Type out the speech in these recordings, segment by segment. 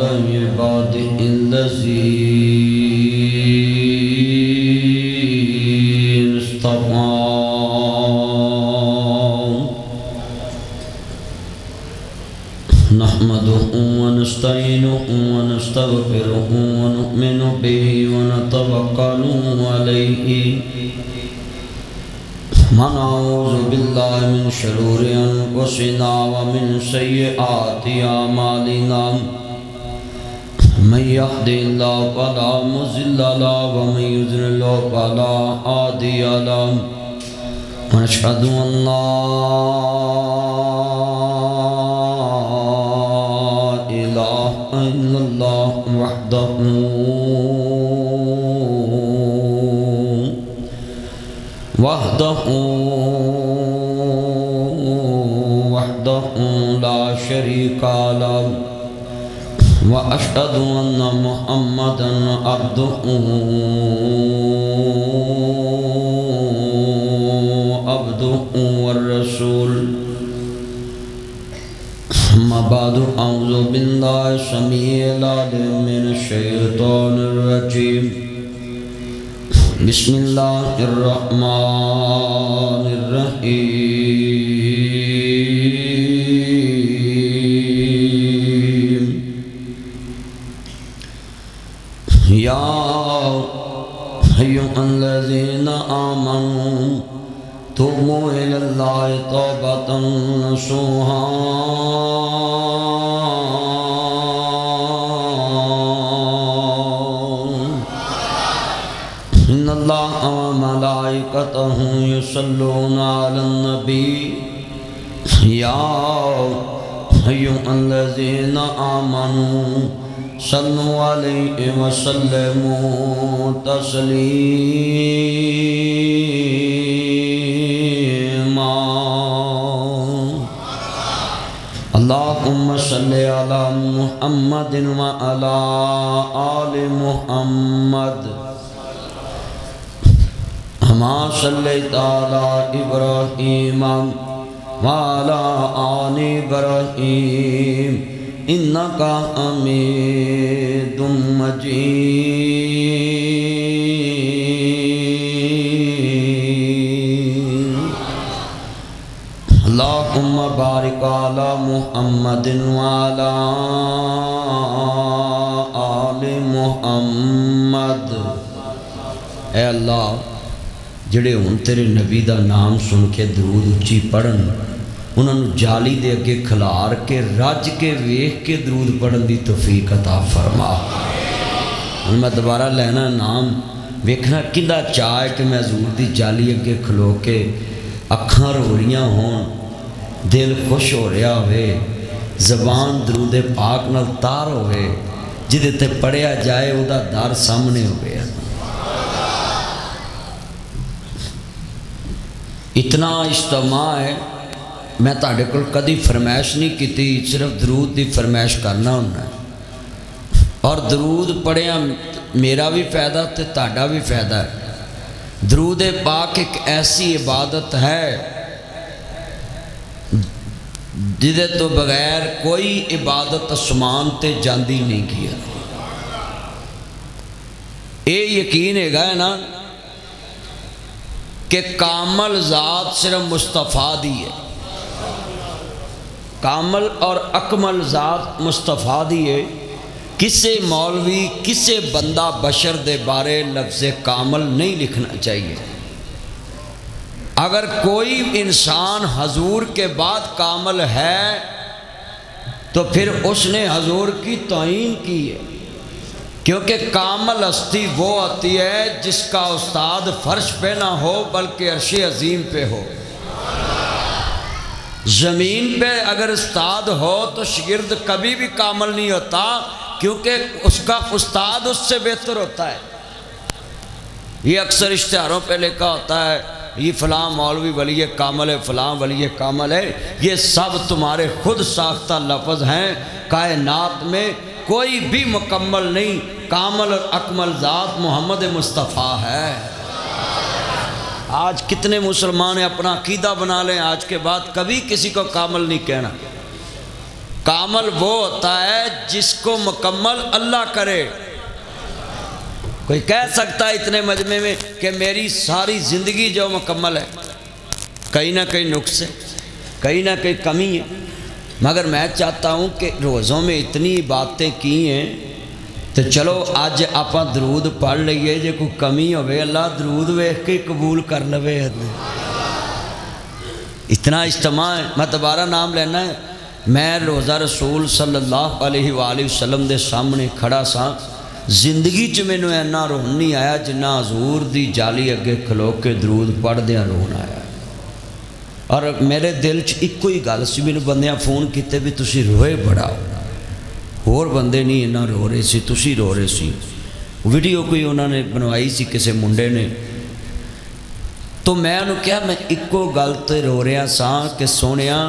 عباده الذين اصطفى نحمده ونستعينه ونستغفره ونؤمن به ونتوكل عليه ونعوذ بالله من شرور أنفسنا ومن سيئات أعمالنا من يهده الله فلا مضل له ومن يضلل فلا هادي له ونشهد أن لا إله إلا الله وحده لا شريك له وأشهد أن محمدا عبده والرسول أما بعد أعوذ بالله السميع العليم من الشيطان الرجيم بسم الله الرحمن الرحيم يا أيها الذين آمنوا توبوا إلى الله توبة نصوحا إن الله وملائكته يصلون على النبي يا أيها الذين آمنوا صلوا عليه وسلموا تسليما اللهم صل على محمد وعلى آل محمد كما صليت على إبراهيم وعلى آل إبراهيم إنك حميد مجيد اللهم بارك على محمد وعلى آل محمد اے اللہ جڑے ہون تیرے نبی دا نام سن کے درود اچھی پڑھن انہوں نے جالی دے اگے کھلار کے رج کے ویخ کے درود پڑھن دی توفیق عطا فرما میں دوبارہ لینا نام ویکھنا کدھا چاہے کہ میں حضور دی جالی اگے کھلو کے اکھاں رو رہیاں ہون دل خوش ہو رہا ہوئے زبان درود پاک نال تار ہوئے جدے تے پڑھیا جائے او دا دار سامنے ہوئے اتنا اجتماع ہے میں تاڑے کل کدی فرمائش نہیں کی تھی صرف درود دی فرمائش کرنا ہونا ہے اور درود پڑھیا میرا بھی فائدہ تے تاڑا بھی فائدہ ہے درود پاک ایک ایسی عبادت ہے جدے تو بغیر کوئی عبادت اسمان تے جاندی نہیں کیا اے یقین ہے گا نا کہ کامل ذات صرف مصطفیٰ دی ہے کامل اور اکمل ذات مصطفیٰ دی ہے کسے مولوی کسے بندہ بشر دے بارے لفظ کامل نہیں لکھنا چاہیے اگر کوئی انسان حضور کے بعد کامل ہے تو پھر اس نے حضور کی توہین کی ہے کیونکہ کامل ہستی وہ آتی ہے جس کا استاد فرش پہ نہ ہو بلکہ عرش عظیم پہ ہو زمین پہ اگر استاد ہو تو شاگرد کبھی بھی کامل نہیں ہوتا کیونکہ اس کا استاد اس سے بہتر ہوتا ہے یہ اکثر اشتہاروں پہ لکھا ہوتا ہے یہ فلاں مولوی ولی کامل ہے فلاں ولی کامل ہے یہ سب تمہارے خود ساختہ لفظ ہیں کائنات میں کوئی بھی مکمل نہیں کامل اور اکمل ذات محمد مصطفیٰ ہے آج کتنے مسلمان اپنا عقیدہ بنا لیں آج کے بعد کبھی کسی کو کامل نہیں کہنا کامل وہ ہوتا ہے جس کو مکمل اللہ کرے۔ کوئی کہہ سکتا ہے اتنے مجمع میں کہ میری ساری زندگی جو مکمل ہے؟ کہیں نہ کہیں نقص ہے، کہیں نہ کہیں کمی ہے۔ مگر میں چاہتا ہوں کہ روزوں میں اتنی باتیں کی ہیں تو چلو آج آپ درود پڑھ لئیے، جے کوئی کمی ہوئے اللہ درود ویکھ کے قبول کر لوے۔ اتنا اجتماع ہے، میں دوبارہ نام لینا ہے۔ میں روزہ رسول صلی اللہ علیہ وآلہ وسلم دے سامنے کھڑا سا، زندگی چ مینوں اینا رون نہیں آیا جنہ حضور دی جالی اگے کھلو کے درود پڑھ دیاں رون آیا۔ اور میرے دل چ ایک ہی گل سی، مینوں بندیاں فون کیتے بھی تسی روئے بڑا ہو، اور بندے نہیں اینا رو رہے سی، تسی رو رہے سی۔ ویڈیو کوئی انہوں نے بنوائی سی کسے منڈے نے، تو میں انہوں کیا میں ایکو گل تے رو رہا سا کہ سونیا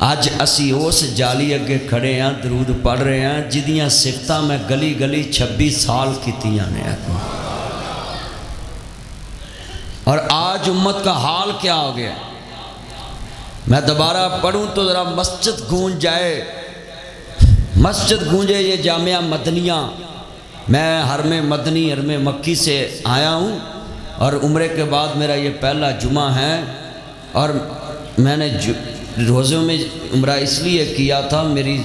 آج اسی اس جالی اگے کھڑے ہیں درود پڑھ رہے ہیں جدیاں صفتاں میں گلی گلی 26 سال کیتیاں نے۔ اور آج امت کا حال کیا ہو گیا؟ میں دوبارہ پڑھوں تو ذرا مسجد گونج جائے، مسجد گونجے یہ جامعہ مدنیہ۔ میں حرم مدنی حرم مکی سے آیا ہوں اور عمرے کے بعد میرا یہ پہلا جمعہ ہے، اور میں نے روزوں میں عمرہ اس لیے کیا تھا، میری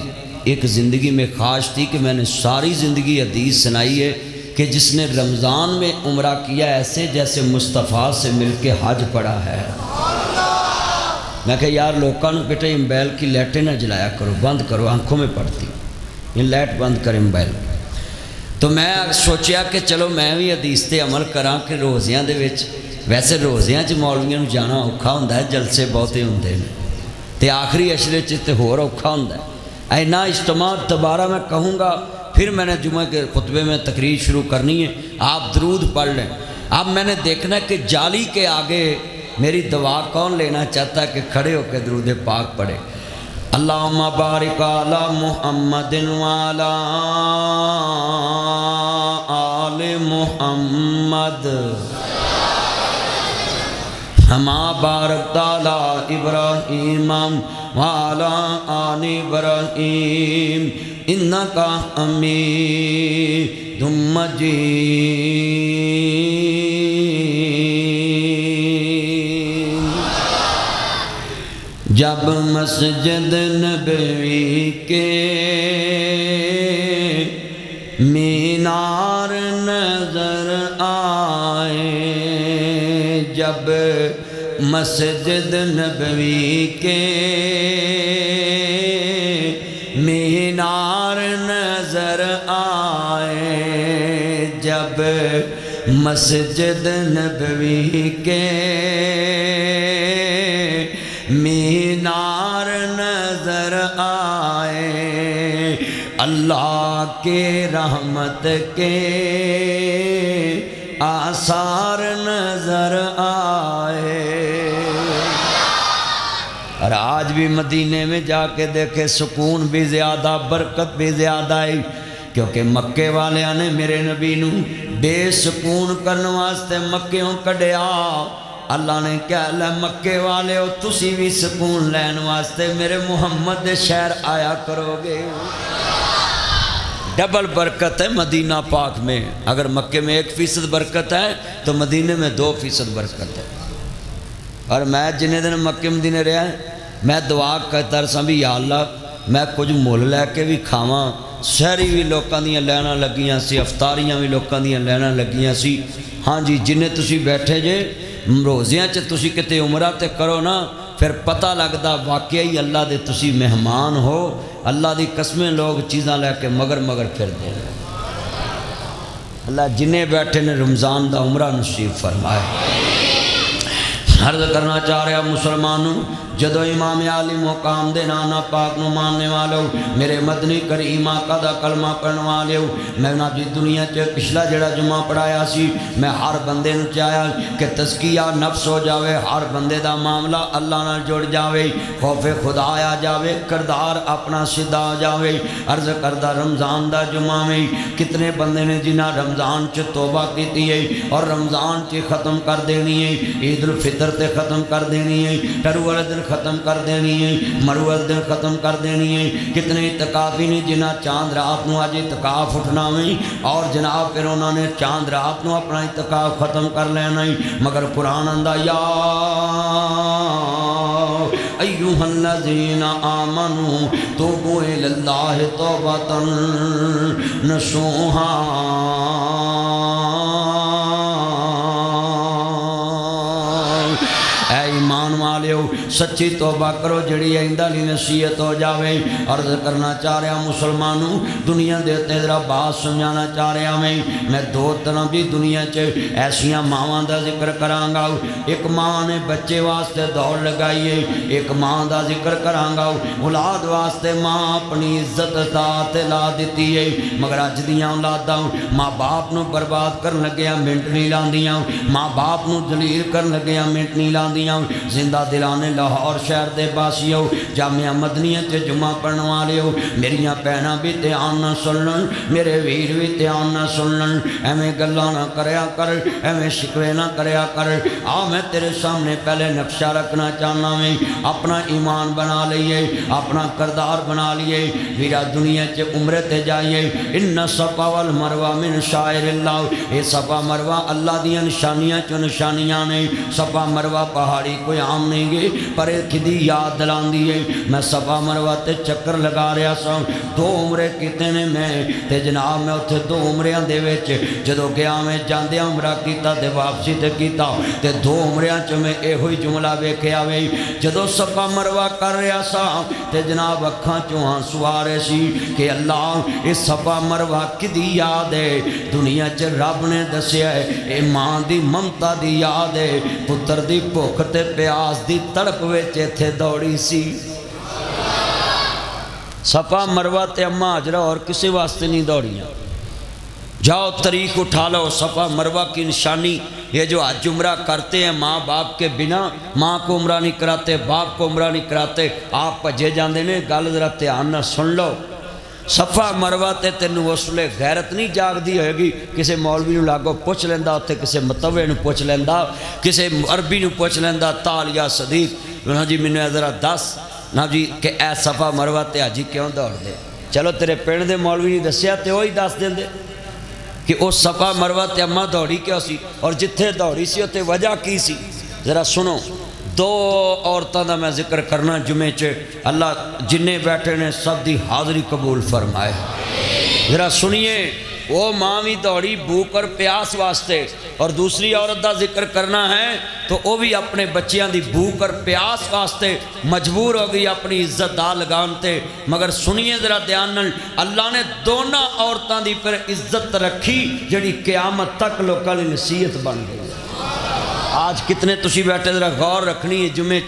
ایک زندگی میں خواہش تھی کہ میں نے ساری زندگی حدیث سنائی ہے کہ جس نے رمضان میں عمرہ کیا ایسے جیسے مصطفیٰ سے مل کے حج پڑا ہے۔ میں کہا یار لوکاں نو بیٹے موبائل کی لائٹیں نہ جلایا کرو، بند کرو، آنکھوں میں پڑتی، یہ لائٹ بند کریں موبائل۔ تو میں سوچیا کہ چلو میں بھی حدیث تے عمل کراں کہ روزیاں دے وچ، ویسے روزیاں چ مولویاں نو جانا اوکھا ہوندا ہے، جلسے بہتے ہوندے نے تے آخری عشرے چ تے ہور اوکھا ہوندا ہے۔ اینا اجتماع دوبارہ میں کہوں گا، پھر میں نے جمعہ کے خطبے میں تقریر شروع کرنی ہے، آپ درود پڑھ لیں۔ اب میں نے دیکھنا ہے کہ جالی کے آگے میری دعا کون لینا چاہتا ہے کہ کھڑے ہو کے درود پاک پڑھے۔ اللہم بارک علی محمد وعلی آل محمد ہما بارکت علی ابراہیم وعلی آل ابراہیم انکا حمید مجید۔ جب مسجد نبوی کے مینار نظر آئے، جب مسجد نبوی کے مینار نظر آئے، جب مسجد نبوی کے مینار نظر آئے، اللہ کے رحمت کے آثار نظر آئے۔ اور آج بھی مدینے میں جا کے دیکھے سکون بھی زیادہ، برکت بھی زیادہ آئی، کیونکہ مکے والے نے میرے نبی نو بے سکون کرنے واسطے مکیوں کڈیا۔ اللہ نے کہا لے مکے والے ہو تسی بھی سکون لین واسطے میرے محمد دے شہر آیا کرو گے۔ ڈبل برکت ہے مدینہ پاک میں، اگر مکے میں 1% برکت ہے تو مدینے میں 2% برکت ہے۔ اور میں جنہیں دن مکے مدینے رہا ہے، میں دعا کرتا رہا بھی یا اللہ میں کچھ مول لے کے بھی کھاواں، شہری بھی لوکاں دیاں لینا لگیاں سی، افطاریاں بھی لوکاں دیاں لینا لگیاں سی۔ ہاں جی جنہیں تسی بیٹھے جے روزیاں چ تسی کتے عمرہ تے کرو نا، پھر پتہ لگدا واقعی اللہ دے تسی مہمان ہو۔ اللہ دی قسمیں لوگ چیزاں لے کے مگر پھر دے۔ اللہ جنہیں بیٹھے نے رمضان دا عمرہ نصیب فرمائے۔ عرض کرنا چاہ رہا مسلمانوں، جدو امام عالی مقام دے نانا پاک نو ماننے والو، میرے مدنی کریمہ کا دا کلمہ پڑھنے والو، میں نا جی دنیا چے پچھلا جڑا جمعہ پڑھایا سی، میں ہر بندے نو چاہیا کہ تزکیہ نفس ہو جاوے، ہر بندے دا معاملہ اللہ نال جڑ جاوے، خوف خدا آیا جاوے، کردار اپنا سدھا جاوے۔ عرض کردہ رمضان دا جمعہ میں کتنے بندے نے جنہ رمضان چے توبہ کیتی ہے اور رمضان چے ختم کر دینی ہے، عید الفطر فطر تے ختم کر دینی ہے، ٹرو والے دن ختم کر دینی ہے، مرو والے دن ختم کر دینی ہے۔ کتنے اعتکافی نے جنہ چاند رات نو اج اعتکاف اٹھنا ویں اور جناب پھر انہوں نے چاند رات نو اپنا اعتکاف ختم کر لینا ہے، مگر قرآن آندا یا ایھا الذین آمنوا توبوا الی اللہ توبۃ نصوحا۔ اے ایمان والیو سچی توبہ کرو جڑی آئندہ لی نصیحت ہو جاوے۔ عرض کرنا چاہ رہا مسلمانوں دنیا دیتے ذرا بات سمجھانا چاہ رہا میں دو طرح بھی دنیا چ ایسیاں ماواں دا ذکر کرانگا۔ ایک ماں نے بچے واسطے دوڑ لگائیے، ایک ماں دا ذکر کرانگا اولاد واسطے ماں اپنی عزت ذات لا دیتی ہے، مگر اج دیاں اولاداں ماں باپ نو برباد کرن لگیاں منٹ نہیں لاندیاں، ماں باپ نو ذلیل کرن لگیاں منٹ نہیں لاندیاں۔ زندہ دلانے لاہور شہر دے باسیو جامعہ مدنیہ تے جمعہ پڑھن والیو میریاں پہنا بھی دھیان نہ سنن، میرے ویر بھی دھیان نہ سنن، ایویں گلاں نہ کریا کر، ایویں شکوے نہ کریا کر۔ میں تیرے سامنے پہلے نقشہ رکھنا چاہنا میں اپنا ایمان بنا لئیے، اپنا کردار بنا لیے۔ ویرا دنیا چ عمرے تے جائیے، ان صفا والمروہ من شعائر اللہ، اے صفا مروہ اللہ دیاں نشانیاں چ نشانیاں نے۔ صفا مروہ پہاڑی کوئی عام نہیں گے پر کدی یاد دلان دیئے۔ میں صفا مروہ تے چکر لگا رہا سا، دو عمرے کیتے نے میں تے جناب میں اتھے دو عمریاں دے وچ جدو گیا میں جاندے عمرہ کیتا تے واپسی تے کیتا تے دو عمریاں چ میں اے ہوئی جملہ ویکھیا وے جدو صفا مروہ کر رہا سا تے جناب اکھاں چوں آنسو آ رہے سی کہ اللہ اس صفا مروہ کدی یاد ہے؟ دنیا چ رب نے دسیا ہے اے ماں دی ممتا دی یاد ہے، پتر دی بھوک تے پیاس دی تڑپ وچ ایتھے دوڑی سی۔ صفا مروہ تے اماں حجرہ اور کسی واسطے نہیں دوڑیاں۔ جاؤ تاریخ اٹھا لو، صفا مروہ کی نشانی یہ جو حج عمرہ کرتے ہیں ماں باپ کے بنا، ماں کو عمرہ نہیں کراتے، باپ کو عمرہ نہیں کراتے، آپ پجے جاندے نے گل ذرا دھیان نہ سن لو۔ صفا مروہ تے تینوں وصل غیرت نہیں جاگ دی ہوئے گی، کسے مولوی نو لاگو پوچھ لیندہ ہوتے، کسے متوے نو پوچھ لیندہ، کسے عربی نو پوچھ لیندہ، تال یا صدیق نا جی میں نے ذرا دس نا جی کہ اے صفا مروہ تے حجی کیوں دوڑ دے؟ چلو تیرے پینڈ دے مولوی نے دسیا تے وہی دس دیں دے کہ اس صفا مروہ تے اماں دوڑی کیوں سی اور جتھے دوڑی سی ہوتے وجہ کی سی۔ ذرا سنو دو عورتوں دا میں ذکر کرنا جمعے چے، اللہ جنہیں بیٹھے نے سب دی حاضری قبول فرمائے۔ ذرا سنیے وہ ماں بھی دوڑی بھوک اور پیاس واسطے، اور دوسری عورت دا ذکر کرنا ہے تو وہ بھی اپنے بچیاں دی بھوک اور پیاس واسطے مجبور ہو گئی اپنی عزت دا لگان تے، مگر سنیے ذرا دھیان نال اللہ نے دونوں عورتاں دی پر عزت رکھی جڑی قیامت تک لوکاں دی نصیحت بن گئی۔ آج کتنے تسی بیٹھے ذرا غور رکھنی ہے جمعے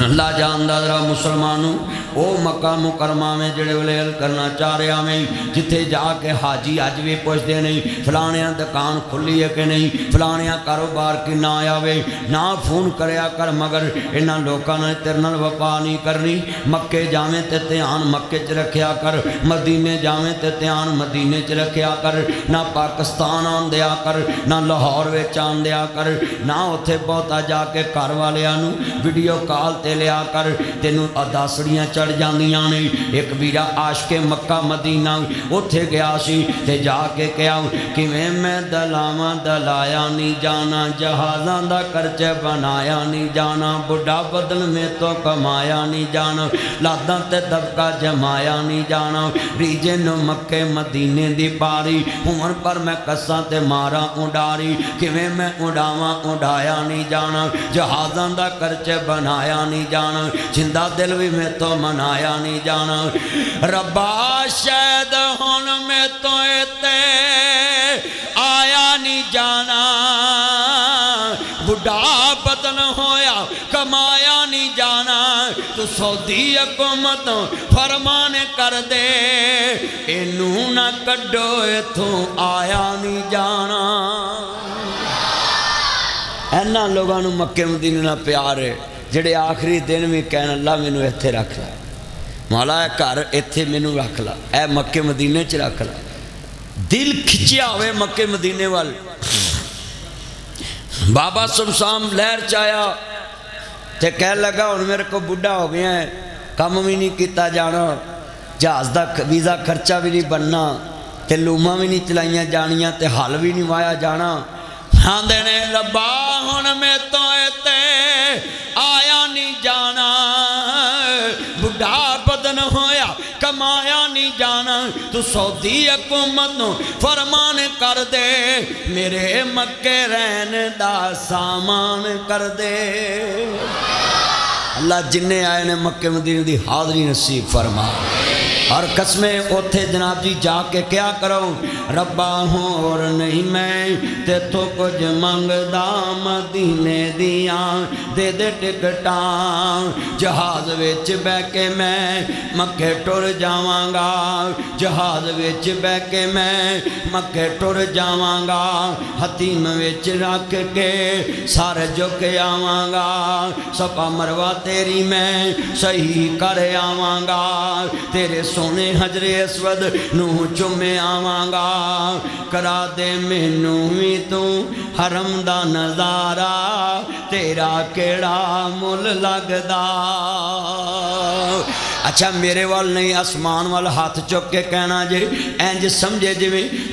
اللہ جاندہ ذرا مسلمانوں وہ مکہ مکرمہ میں جڑے والے کرنا چاہ رہا میں جتھے جا کے حاجی آج بھی پوچھتے نہیں فلانیاں دکان کھلی ہے کہ نہیں، فلانیاں کاروبار کی نہ آوے، نہ فون کریا کر، مگر انہاں لوکاں نے تیرے نال وفا نہیں کرنی۔ مکے جاویں تے دھیان مکے چ رکھیا کر، مدینے جاویں تے دھیان مدینے چ رکھیا کر، نہ پاکستان آن دیا کر، نہ لاہور وچ آن دیا کر، نہ اتھے بہتا جا کے گھر والیاں نو ویڈیو کال تے لیا کر، تینوں اداسڑیاں چڑھ جاندیاں نے۔ ایک ویرا عاشق مکہ مدینہ اتھے گیا سی تے جا کے کیا کہ میں دلاواں دلایا نہیں جانا، جہازاں دا کرچے بنایا نہیں جانا، بڑھا بدل میں تو کمایا نہیں جانا، لاداں تے دبکا جمایا نہیں جانا، ریجے نو مکے مدینے دی پاری عمر پر میں کساں تے مارا اڈاری، کہ میں اڈاواں اڈایا نہیں جانا، جہازاں دا کرچے بنایا نہیں جانا، زندہ دل بھی میں تو منایا نہیں جانا، ربا شاید ہون میں تو ایتے آیا نہیں جانا، بڑھا بدن ہویا کمایا نہیں جانا، تو سعودی حکومت فرمان کر دے انہوں نہ کڈو ایتھوں آیا نہیں جانا۔ اینا لوگاں نو مکے مدینے نہ پیار ہے جڑے آخری دن میں کہنا اللہ میں نو ایتھے رکھ لا، مولا اے گھر ایتھے میں نو رکھ لا، اے مکے مدینے چ رکھ لا، دل کھچیا ہوئے مکے مدینے وال۔ بابا سمسام لہر چایا تے کہہ لگا ہن میرے کو بڑھا ہو گیا ہے، کم بھی نہیں کیتا جانا، جہاز دا ویزا خرچہ بھی نہیں بننا، تے لوما بھی نہیں چلائیاں جانیاں، تے حل بھی نہیں وایا جانا۔ آندے نے ربا ہن میں تو تے آیا نہیں جانا، بڑھا بدن ہویا کمایا نہیں جانا، تو سعودی حکومت نو فرمان کر دے میرے مکے رہن دا سامان کر دے۔ اللہ جنہیں آئے نے مکہ مدینہ دی حاضری نصیب فرما، اور قسمیں اوتھے جناب جی جا کے کیا کرو، ربا ہور نہیں میں تے تو کچھ منگدا مدینے دیاں، دے دے ٹکٹاں، جہاز وچ بہ کے میں مکے ٹر جاواں گا، جہاز وچ بہ کے میں مکے ٹر جاواں گا، حتیم وچ رکھ کے سر جھک آواں گا، صفا مروہ تیری میں صحیح کر آواں گا، تیرے سونے حجر اسود نو چومے آواں گا، کرا دے مینوں وی تو حرم دا نظارہ، تیرا کیڑا مل لگدا۔ اچھا میرے وال نہیں آسمان وال ہاتھ چک کے کہنا جے اینج سمجھے جی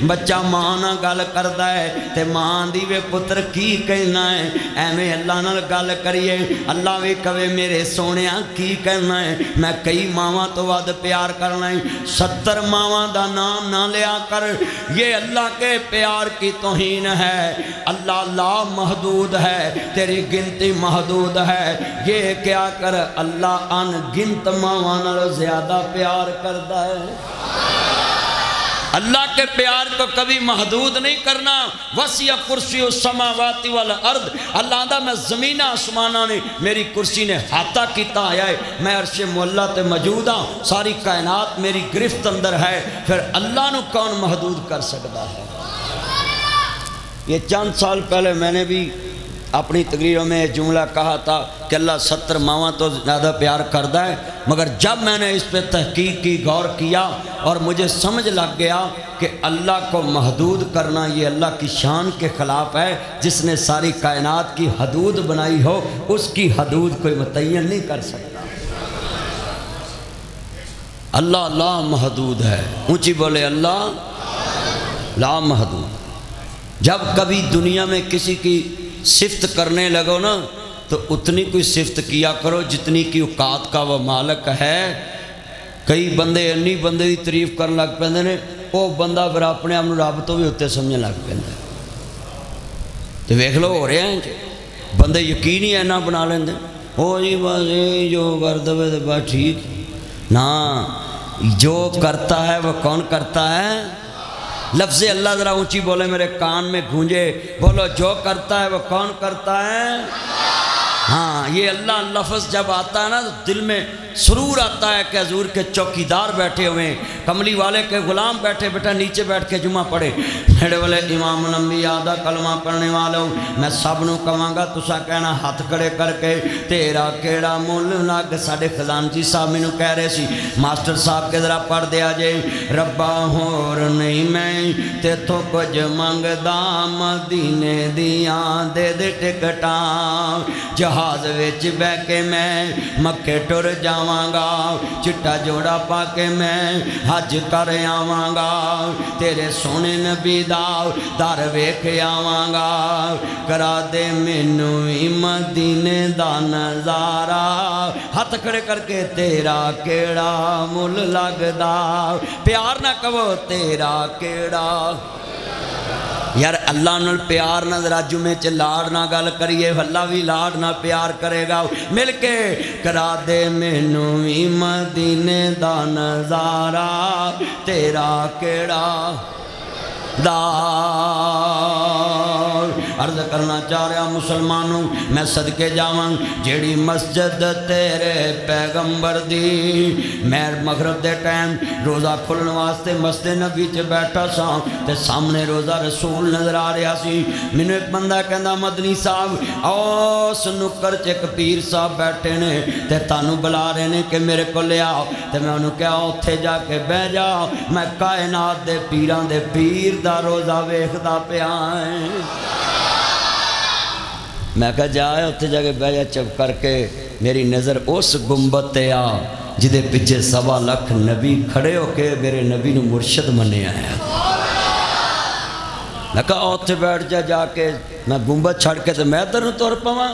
بچہ ماں نہ گل کردا ہے تے ماں دی وے پتر کی کہنا ہے، ایویں اللہ نال گل کریے اللہ وی کہے میرے سونیاں کی کہنا ہے، میں کئی ماواں تو ود پیار کرنا ہے، 70 ماواں دا نام نہ لیا کر، یہ اللہ کے پیار کی توہین ہے، اللہ لا محدود ہے، تیری گنتی محدود ہے، یہ کیا کر اللہ ان گنت ماواں زیادہ پیار کرتا ہے۔ اللہ کے پیار کو کبھی محدود نہیں کرنا، وسیع کرسی السماوات والارض، اللہ دا میں زمین آسمانہ نے میری کرسی نے ہاتھا کیتا آیا ہے، میں عرش مولا تے موجود ہاں، ساری کائنات میری گرفت اندر ہے، پھر اللہ نو کون محدود کر سکتا ہے۔ یہ چند سال پہلے میں نے بھی اپنی تقریروں میں جملہ کہا تھا کہ اللہ 70 ماواں تو زیادہ پیار کرتا ہے، مگر جب میں نے اس پہ تحقیق کی غور کیا اور مجھے سمجھ لگ گیا کہ اللہ کو محدود کرنا یہ اللہ کی شان کے خلاف ہے، جس نے ساری کائنات کی حدود بنائی ہو اس کی حدود کوئی متعین نہیں کر سکتا۔ اللہ لا محدود ہے، اونچی بولے اللہ لا محدود۔ جب کبھی دنیا میں کسی کی صفت کرنے لگو نا تو اتنی کوئی صفت کیا کرو جتنی کی اوقات کا وہ مالک ہے۔ کئی بندے انی بندے دی تعریف کرنے لگ پیندے نے، وہ بندہ پھر اپنے آپ رب تو بھی اتنے سمجھنے لگ پیندا تو ویکھ لو ہو رہے ہیں بندے یقین ہی اینا بنا لیندے، او جی بس یہ جو کر دے تو بس ٹھیک نا، جو کرتا ہے وہ کون کرتا ہے؟ لفظ اللہ ذرا اونچی بولے میرے کان میں گونجے، بولو جو کرتا ہے وہ کون کرتا ہے؟ ہاں یہ اللہ لفظ جب آتا ہے نا تو دل میں سرور آتا ہے کہ حضور کے چوکیدار بیٹھے ہوئے ہیں، کملی والے کے غلام بیٹھے بیٹھا نیچے بیٹھ کے جمعہ پڑھے، میرے والے امام الانبیاء دا کلمہ پڑھنے والوں میں سب نو کہاں گا تسا کہنا ہاتھ کھڑے کر کے تیرا کیڑا مول لگ۔ ساڑھے خزانچی صاحب میں نو کہہ رہے سی ماسٹر صاحب کے ذرا پڑھ دیا جے، ربا ہور نہیں میں تے تو کچھ منگدا مدینے دیاں، دے دے ٹکٹاں، جہاز وچ بہ کے میں مکے ٹر جاواں گا، چٹا جوڑا پا کے میں حج کر آواں گا، تیرے سونے نبی دا در ویکھ آواں گا، کرا دے مینوں وی مدینے دا نظارہ، ہاتھ کھڑے کر کے تیرا کیڑا مل لگدا، پیار نہ کہو تیرا کیڑا۔ یار اللہ نال پیار نہ ذرا جمعے چ لاڑ نہ گل کریے، اللہ بھی لاڑ نہ پیار کرے گا، مل کے کرا دے مینوں وی مدینے دا نظارہ، تیرا کیڑا عرض کرنا چاہ رہا مسلمانوں میں صدقے جاواں جیڑی مسجد تیرے پیغمبر دی، میں مغرب دے ٹائم روزہ کھلن واسطے مسجد نبی چ بیٹھا سا تے سامنے روزہ رسول نظر آ رہا سی، مینوں ایک بندہ کہندا مدنی صاحب او سنکر چ ایک پیر صاحب بیٹھے نے تے تانوں بلا رہے نے کہ میرے کو لے آؤ، تے میں انہوں کہا اوتھے جا کے بہ جا، میں کائنات دے پیراں دے پیر دا روزہ ویکھدا پیا ہے۔ میں کہا جائے اتنے جا کے بہ جا چپ کر کے میری نظر اس گنبد تے آ جدے پیچھے 1.25 لاکھ نبی کھڑے ہو کے میرے نبی نو مرشد منے آیا میں کہا اتنے بیٹھ جا کے میں گنبد چھڑ کے تو میں ادھر تر پواں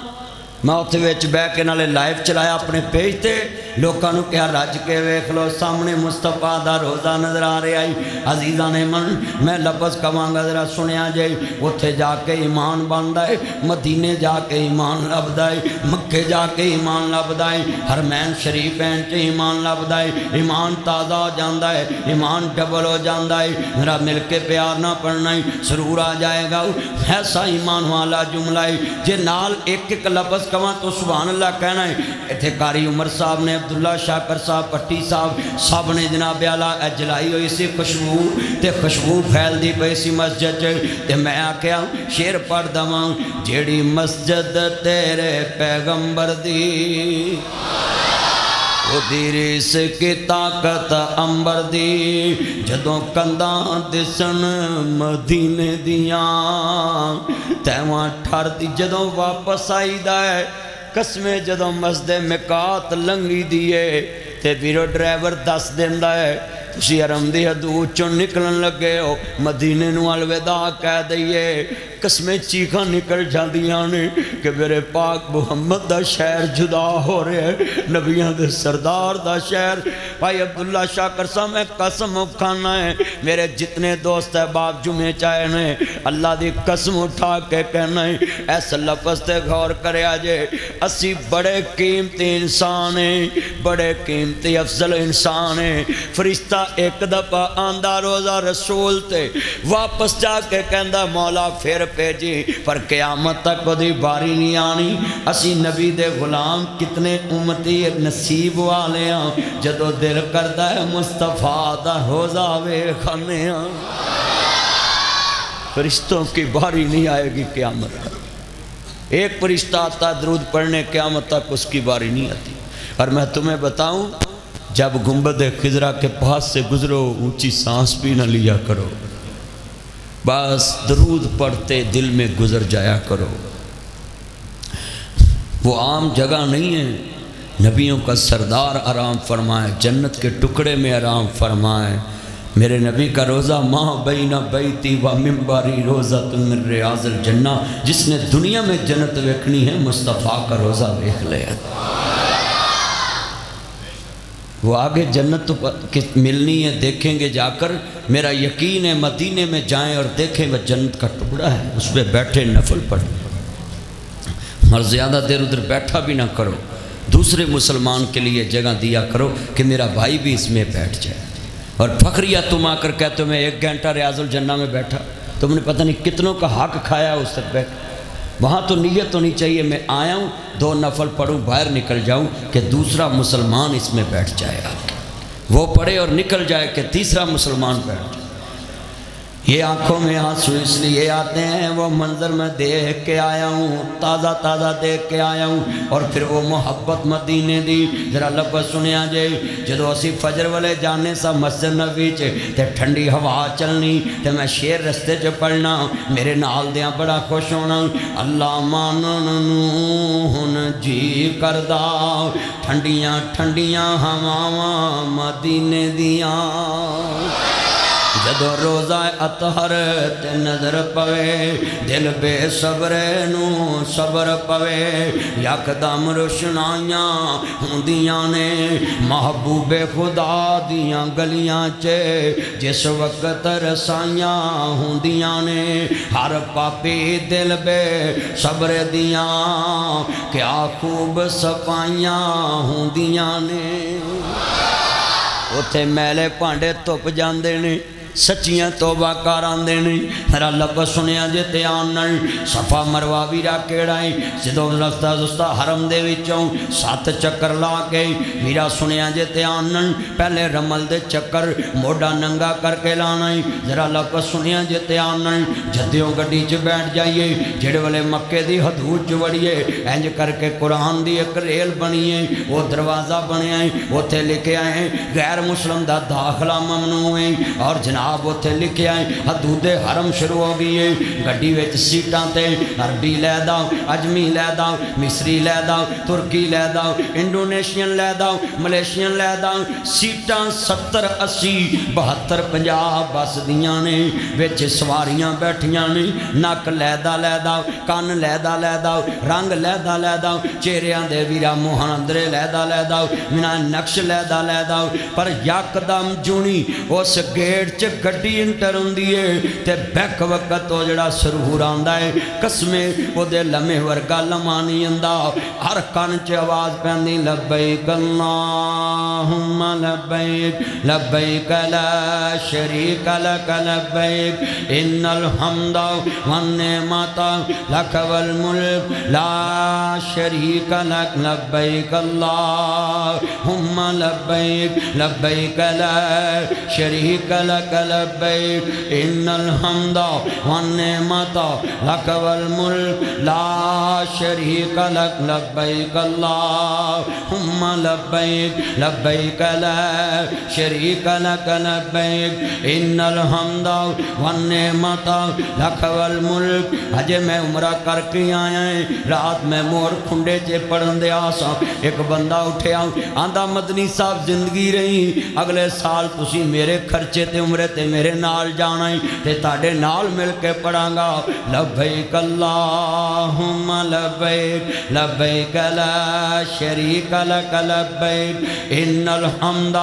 میں اتنے وچ بہ کے نالے لائیو چلایا اپنے پیج تے لوکاں نو کہا رج کے ویکھ لو سامنے مصطفیٰ دا روزہ نظر آ رہا ہے عزیزاں نے من میں لفظ کہاں گا ذرا سنیا جائے اتنے جا کے ایمان بندا ہے مدینے جا کے ایمان لبدا ہے مکے جا کے ایمان لبدا ہے حرمین شریفین تے ایمان لبدا ہے ایمان تازہ ہو جاندا ہے ایمان ڈبل ہو جاندا ہے میرا مل کے پیار نہ پڑھنا ہے سرور آ جائے گا ایسا ایمان والا جملہ ہے جے نال ایک ایک لفظ کہاں تو سبحان اللہ کہنا ہے اتھے قاری عمر صاحب نے عبداللہ شاکر صاحب پٹی صاحب سب نے جناب اعلیٰ جلائی ہوئی سی خوشبو تے خوشبو پھیل دی پئی سی مسجد تے میں آکھیا شیر پڑھ دواں جیڑی مسجد تیرے پیغمبر دی وہ دیری سے کی طاقت امبر دی جدوں کنداں دسن مدینے دیاں تیواں ٹھر دی جدوں واپس آئی دائے قسمیں جدوں مسجد مکات لنگی دیئے تے بیرو ڈرائیور دس دیندہ ہے تسی حرم دی حدود چون نکلن لگے ہو مدینے نو الوداع کہہ دئیے قسمیں چیخاں نکل جاندیاں نے کہ میرے پاک محمد دا شہر جدا ہو رہے ہیں نبیاں دے سردار دا شہر بھائی عبداللہ شاکر صاحب میں قسم کھانا ہے میرے جتنے دوست احباب جمعے چاہے نے اللہ دی قسم اٹھا کے کہنا ہے ایسا لفظ تے غور کرے آجے اسی بڑے قیمتی انسان ہیں بڑے قیمتی افضل انسان ہیں فرشتہ ایک دفعہ آندہ روزہ رسول تے واپس جا کے کہندہ مولا پھر پیجی پر قیامت تک کدی باری نہیں آنی اسی نبی دے غلام کتنے امتی نصیب والے ہیں جدو دل کردہ ہے مصطفیٰ دا روزہ ویکھنے ہیں فرشتوں کی باری نہیں آئے گی قیامت ایک فرشتہ آتا درود پڑھنے قیامت تک اس کی باری نہیں آتی اور میں تمہیں بتاؤں جب گنبد خضرا کے پاس سے گزرو اونچی سانس بھی نہ لیا کرو بس درود پڑھتے دل میں گزر جایا کرو وہ عام جگہ نہیں ہے نبیوں کا سردار آرام فرمائے جنت کے ٹکڑے میں آرام فرمائے میرے نبی کا روزہ ماں بین بیتی و منبری روزہ من ریاض الجنہ جس نے دنیا میں جنت ویکھنی ہے مصطفیٰ کا روزہ ویکھ لے وہ آگے جنت تو ملنی ہے دیکھیں گے جا کر میرا یقین ہے مدینے میں جائیں اور دیکھیں وہ جنت کا ٹکڑا ہے اس پہ بیٹھے نفل پڑھیں اور زیادہ دیر ادھر بیٹھا بھی نہ کرو دوسرے مسلمان کے لیے جگہ دیا کرو کہ میرا بھائی بھی اس میں بیٹھ جائے اور فخریہ تم آ کر کہتے ہو میں 1 گھنٹہ ریاض الجنہ میں بیٹھا تم نے پتہ نہیں کتنوں کا حق کھایا اس تک بیٹھ وہاں تو نیت ہونی چاہیے میں آیا ہوں 2 نفل پڑھوں باہر نکل جاؤں کہ دوسرا مسلمان اس میں بیٹھ جائے وہ پڑھے اور نکل جائے کہ تیسرا مسلمان بیٹھ جائے یہ آنکھوں میں آنسو اس لیے آتے ہیں وہ منظر میں دیکھ کے آیا ہوں تازہ تازہ دیکھ کے آیا ہوں اور پھر وہ محبت مدینے دی ذرا لفظ سنیا جائے جدو اسی فجر والے جانے سا مسجد نبی تے ٹھنڈی ہوا چلنی تے میں شیر رستے چ پڑھنا میرے نال دیاں بڑا خوش ہونا اللہ مانن ہن جی کردا ٹھنڈیاں ٹھنڈیاں ہواواں مدینے دیاں جدو روزہ اطہر تے نظر پوے دل بے صبرے نو صبر پوے یکدم روشنائیاں ہوندیاں نے محبوب خدا دیاں گلیاں چے جس وقت رسائیاں ہوندیاں نے ہر پاپی دل بے صبر دیاں کیا خوب صفائیاں ہوندیاں نے اتھے میلے پانڈے تپ جاندے نے سچیاں توبہ کاران دینے میرا لفظ سنیا جے تیانن صفا مروہ بھی راکیڑائیں جدو رفتہ زستہ حرم دے وچوں 7 چکر لا کے میرا سنیا جے تیانن پہلے رمل دے چکر موڑا ننگا کر کے لانائیں ذرا لفظ سنیا جے تیانن جدیوں گڑی چ بیٹھ جائیے جڑے والے مکے دی حدود چ وڑیے انج کر کے قرآن دی ایک ریل بنیے وہ دروازہ بنیے وہ تھے لکھے آئیں غیر مسلم دا داخلہ ممنوع ہیں اور جناب جناب اتنے لکھے آئے حدود حرم شروع ہو گئی ہے گڈی وچ سیٹاں تے عربی لے دا اجمی لے دا مصری لے دا ترکی لے دا انڈونیشین لے دا ملیشین لے دا سیٹاں 70 80 72 50 بس دیاں نے وچ سواریاں بیٹھیاں نے نک لے دا کان لے دا رنگ لے دا چہریاں دے ویرا موہن اندرے لے دا مینا نقش لے دا پر یکدم جونی اس گیٹ چ گڈی انٹر ہوندی ہے تے بیک وقت او جڑا سرور آندا ہے قسمیں او دے لمحے ورگا لمحہ نہیں آندا ہر کان چ آواز پیندی لبیک اللہم لبیک لبیک لا شریک لک لبیک ان الحمد والنعمت لک والملک لا شریک لک لبیک اللہم لبیک لبیک لا شریک لک لبیک ان الحمد والنعمت لک والملک لا شریک لک لبیک اللہم لبیک لبیک لا شریک لک لبیک ان الحمد والنعمت لک والملک اجے میں عمرہ کر کے آیا ہے رات میں مور کھنڈے چے پڑھن دے آسا ایک بندہ اٹھیا آندہ مدنی صاحب زندگی رہی اگلے سال تسی میرے خرچے تے عمرے تے میرے نال جانا ہے تے تاڑے نال مل کے پڑھاں گا لبیک اللہم لبیک لبیک لا شریک لک لبیک ان الحمد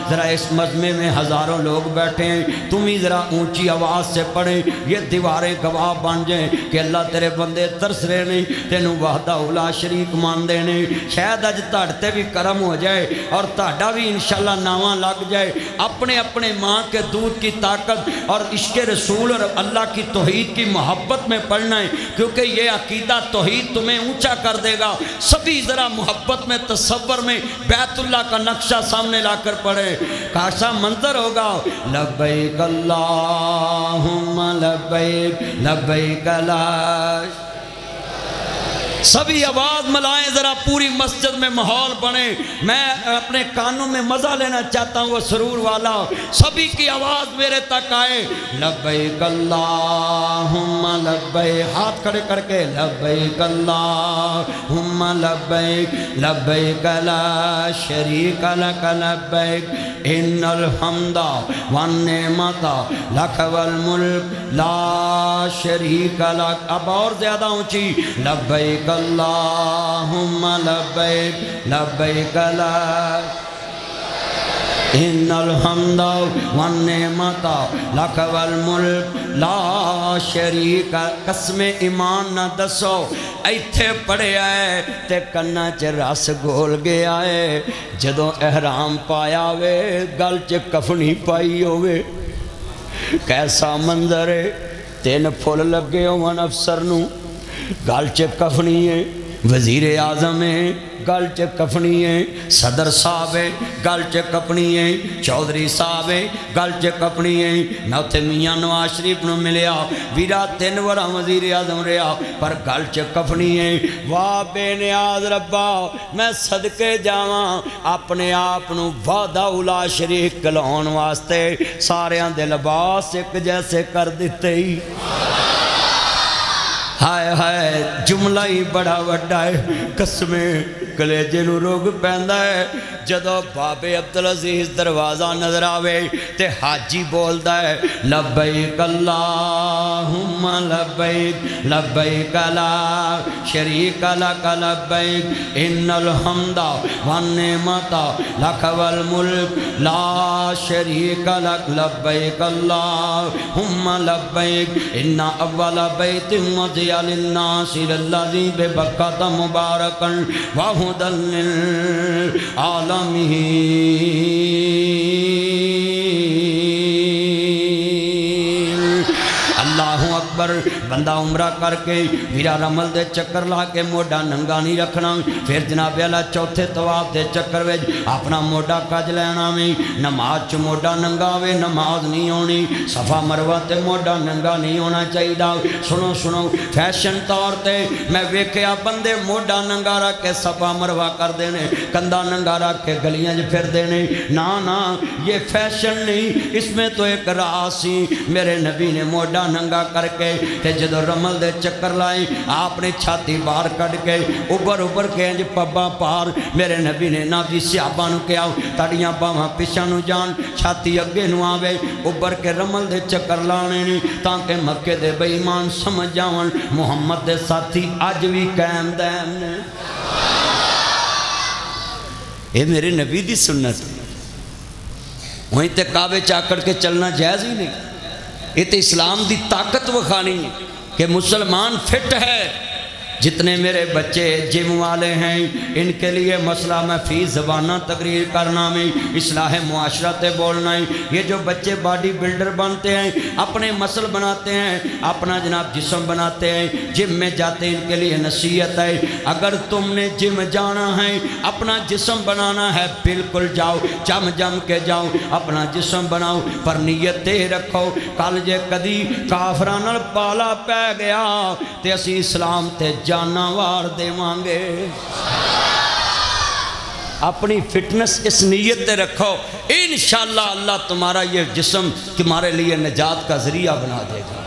ذرا اس مجمع میں ہزاروں لوگ بیٹھے ہیں تم ہی ذرا اونچی آواز سے پڑھیں یہ دیواریں گواہ بن جائیں کہ اللہ تیرے بندے ترس رہے نہیں تینوں وحدہ لا شریک مان دے نہیں شاید اج تاڑتے بھی کرم ہو جائے اور تاڑا بھی انشاءاللہ ناواں لگ جائے اپنے اپنے ماں کے دودھ کی طاقت اور عشق رسول اور اللہ کی توحید کی محبت میں پڑھنا ہے کیونکہ یہ عقیدہ توحید تمہیں اونچا کر دے گا سبھی ذرا محبت میں تصور میں بیت اللہ کا نقشہ سامنے لا کر پڑھے کاشا منظر ہوگا لبیک اللہم لبیک لبیک لا سبھی آواز ملائیں ذرا پوری مسجد میں ماحول بنے میں اپنے کانوں میں مزہ لینا چاہتا ہوں وہ سرور والا سبھی کی آواز میرے تک آئے لبیک اللہم لبیک ہاتھ کھڑے کر کے لبیک اللہم لبیک لبیک لا شریک لک لبیک ان الحمد والنعمت لک والملک لا شریک لک اب اور زیادہ اونچی لبیک اللہم لبیک لبیک لا ان الحمد والنعمت لک والملک لا شریک قسم ایمان نہ دسو ایتھے پڑے آئے تے کنہ چ رس گول گیا ہے جدوں احرام پایا وے گل چ کفنی پائی ہوئے کیسا منظر ہے 3 پھول لگے ہون افسر نو گل چ کفنی ہے وزیر اعظم ہے گل چ کفنی ہے صدر صاحب ہے گل چ کفنی ہے چودھری صاحب ہے گل چ کفنی ہے میں تے میاں نواز شریف نو ملیا ویرا 3 وارا وزیر اعظم رہا پر گل چ کفنی ہے واہ بے نیاز ربا میں صدقے جاواں اپنے آپ نو وحدہ لا شریک کلاون واسطے ساریاں دے لباس ایک جیسے کر دیتے ہی ہائے ہائے جملہ ہی بڑا وڈا ہے قسمیں کلیجے نو روگ پہندہ ہے جدو بابے عبدالعزیز دروازہ نظر آوے تے حاجی بولدا ہے لبیک اللہم لبیک لبیک لا شریک لک لبیک ان الحمد والنعمت لک والملک لا شریک لک لبیک اللہم لبیک ان اول بیت وضع للناس للذی ببکۃ مبارکا وہدی للعالمین اللہ اکبر اکبر بندہ عمرہ کر کے ویرا رمل دے چکر لا کے موڈا ننگا نہیں رکھنا پھر جناب اللہ چوتھے طواف دے چکر وچ اپنا موڈا کج لینا میں نماز چ موڈا ننگا وے نماز نہیں ہونی صفا مروہ تے موڈا ننگا نہیں ہونا چاہیے سنو سنو فیشن طور تے میں ویکھیا بندے موڈا ننگا رکھ کے صفا مروہ کر دینے کندھا ننگا رکھ کے گلیاں جو پھر دینے نا یہ فیشن نہیں اس میں تو ایک راسی میرے نبی نے موڈا ننگا کر کے تے جدو رمل دے چکر لائیں آپ نے چھاتی باہر کٹ کے اوپر کے انج پبا پار میرے نبی نے نا جی صحابہ نو کیا تاڑیاں باواں پیچھے نو جان چھاتی اگے نو آوے اوپر کے رمل دے چکر لانے نہیں تاکہ مکے دے بے ایمان سمجھ جاون محمد دے ساتھی اج بھی قائم دائم نے اے میرے نبی دی سنت وہیں تے کعبے چاکڑ کے چلنا جائز ہی نہیں یہ تے اسلام دی طاقت وکھانی کہ مسلمان فٹ ہے جتنے میرے بچے جم والے ہیں ان کے لیے مسئلہ میں فی زبانہ تقریر کرنا میں اصلاح معاشرت بولنا ہے یہ جو بچے باڈی بلڈر بنتے ہیں اپنے مسل بناتے ہیں اپنا جناب جسم بناتے ہیں جم میں جاتے ہیں ان کے لیے نصیحت ہے اگر تم نے جم جانا ہے اپنا جسم بنانا ہے بالکل جاؤ جم کے جاؤ اپنا جسم بناؤ پر نیت تے رکھو کل جے کدی کافراں نال پالا پہ گیا تے اسی اسلام تے جانوار دے مانگے اپنی فٹنس اس نیت تے رکھو انشاءاللہ اللہ تمہارا یہ جسم تمہارے لیے نجات کا ذریعہ بنا دے گا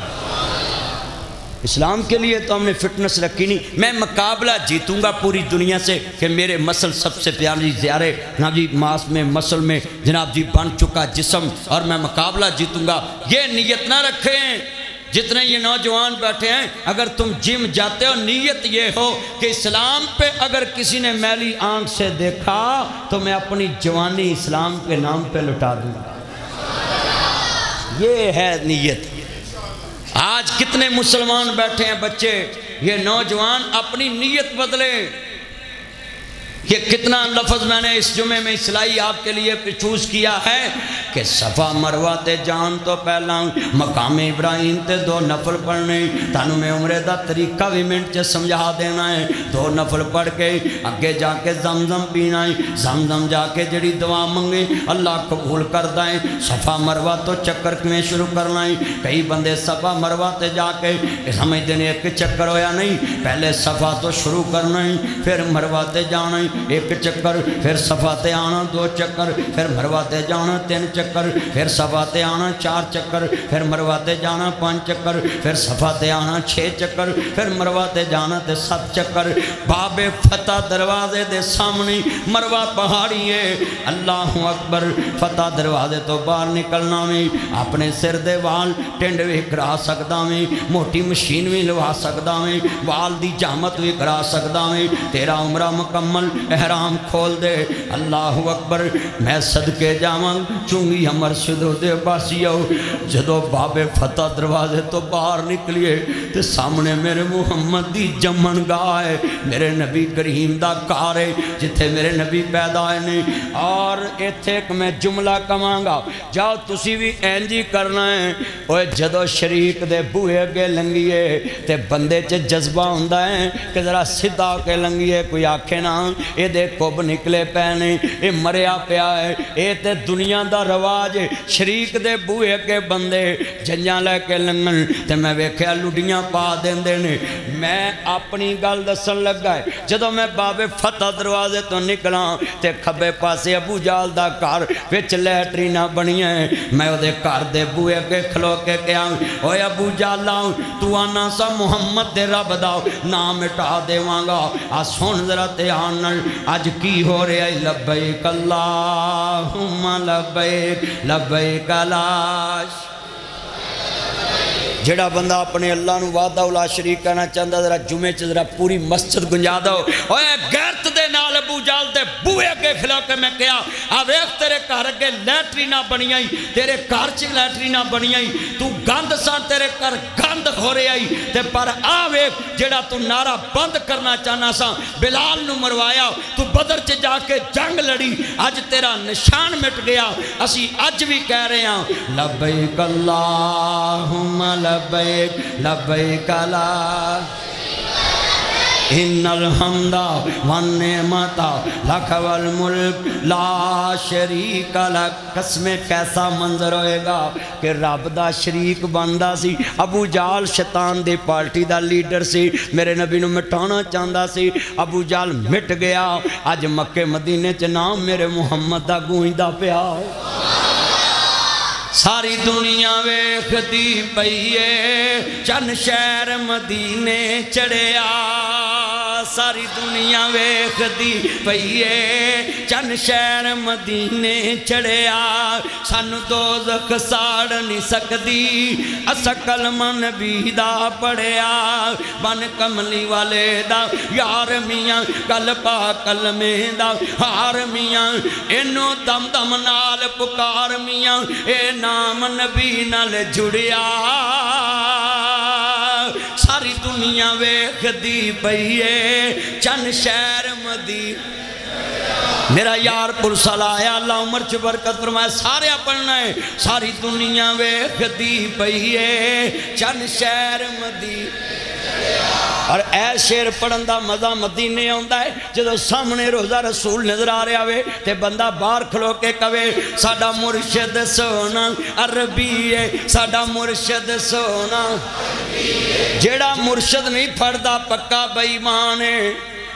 اسلام کے لیے تو ہم نے فٹنس رکھی نہیں میں مقابلہ جیتوں گا پوری دنیا سے کہ میرے مسل سب سے پیاری زیارے جناب جی ماس میں مسل میں جناب جی بن چکا جسم اور میں مقابلہ جیتوں گا یہ نیت نہ رکھیں جتنے یہ نوجوان بیٹھے ہیں اگر تم جم جاتے ہو نیت یہ ہو کہ اسلام پہ اگر کسی نے میلی آنکھ سے دیکھا تو میں اپنی جوانی اسلام کے نام پہ لٹا دوں گا یہ ہے نیت آج کتنے مسلمان بیٹھے ہیں بچے یہ نوجوان اپنی نیت بدلے یہ کتنا لفظ میں نے اس جمعے میں اصلاحی آپ کے لیے چوز کیا ہے کہ صفا مروہ تے جان تو پہلا مقام ابراہیم تے 2 نفل پڑھنے تانوں میں عمرے دا طریقہ بھی منٹ چے سمجھا دینا ہے 2 نفل پڑھ کے اگے جا کے زمزم پینا ہے زمزم جا کے جڑی دعا منگے اللہ قبول کردا ہے صفا مروہ تو چکر میں شروع کرنا ہے کئی بندے صفا مروہ تے جا کے سمجھ دینے ایک چکر ہویا نہیں پہلے صفا تو شروع کرنا ہے پھر مروہ تے جانا ہے 1 چکر پھر صفا تے آنا 2 چکر پھر مروہ تے جانا 3 چکر پھر صفا تے آنا 4 چکر پھر مروہ تے جانا 5 چکر پھر صفا تے آنا 6 چکر پھر مروہ تے جانا تے 7 چکر باب فتح دروازے دے سامنے مروہ پہاڑی ہے اللہ اکبر فتح دروازے تو باہر نکلنا میں اپنے سر دے وال ٹنڈ بھی کرا سکدا میں موٹی مشین بھی لوا سکدا میں وال دی جامت بھی کرا سکدا میں تیرا عمرہ مکمل احرام کھول دے اللہ اکبر میں صدقے جاواں چونگی ہمر شدو دے باسیو جدو باب فتح دروازے تو باہر نکلیے تے سامنے میرے محمد دی جمن گاہ ہے میرے نبی کریم دا کار ہے جتھے میرے نبی پیدا ہے اور ایتھے ایک میں جملہ کمانگا جاؤ تسی بھی اینجی کرنا ہے اوہ جدو شریک دے بوئے اگے لنگیے تے بندے چے جذبہ ہوندہ ہے کہ ذرا صدا کے لنگیے کوئی آکھے نا اے دے کوب نکلے پہنے اے مریا پیا ہے اے تے دنیا دا رواج شریک دے بوئے کے بندے جنجاں لے کے لنگن تے میں ویکھیا لڈیاں پا دین دینے میں اپنی گل دسن لگا ہے جدو میں باب فتح دروازے تو نکلا تے کھبے پاسے ابو جال دا کار وچ لیٹرینا بنی ہے میں او دے کار دے بوئے کے کھلو کے کیا اوے ابو جال لاؤں تو آنا سا محمد دے رب داؤ نام مٹا دے وانگا آ سون ذرا تے آنن آج کی ہو رہے ہیں لبیک اللہم لبیک لبیک لاش جڑا بندہ اپنے اللہ نو وعدہ اولا شریک کرنا چاہتا ذرا جمعے چ ذرا پوری مسجد گنجا دو اوے غیرت دے نال ابو جال دے بوئے اگے کھلو کے میں کہا آویخ تیرے گھر اگے لیٹرینہ بنی آئی تیرے گھر چ لیٹرینہ بنی آئی تو گند سان تیرے گھر گند ہو رہے آئی تے پر آویخ جڑا تو نعرہ بند کرنا چاہنا سا بلال نو مروایا تو بدر چ جا کے جنگ لڑی آج تیرا نشان مٹ گیا اسی آج بھی کہہ رہے ہیں لبیک اللہم لبیک لبیک لا ان الحمد والنعمت لک والملک لا شریک لک قسم کیسا منظر ہوئے گا کہ رب دا شریک بندہ سی ابو جال شیطان دے پارٹی دا لیڈر سی میرے نبی نو مٹانا چاہندہ سی ابو جال مٹ گیا آج مکہ مدینے چ نام میرے محمد دا گونجدا پیا ساری دنیا ویکھ دی پئیے چند شہر مدینے چڑھیا ساری دنیا ویکھ دی پئیے چند شہر مدینے چڑھیا سانو دوزخ ساڑ نہیں سکدی اسا کلمہ نبی دا پڑھیا بن کملی والے دا یار میاں کل پا کلمے دا ہار میاں اینو دم دم نال پکار میاں اے نام نبی نال جڑیا ساری دنیا ویکھ دی پئیے چند شہر مدی میرا یار پرسل آیا اللہ عمر چ برکت فرمائے سارے پڑھنا ہے ساری دنیا ویکھ دی پئیے چند شہر مدی اور اے شیر پڑھن دا مزہ مدینے آندا ہے جدو سامنے روزہ رسول نظر آ رہا ہوئے تے بندہ باہر کھلو کے کہے ساڈا مرشد سونا عربی ہے ساڈا مرشد سونا جیڑا مرشد نہیں پڑھدا پکا بے ایمان ہے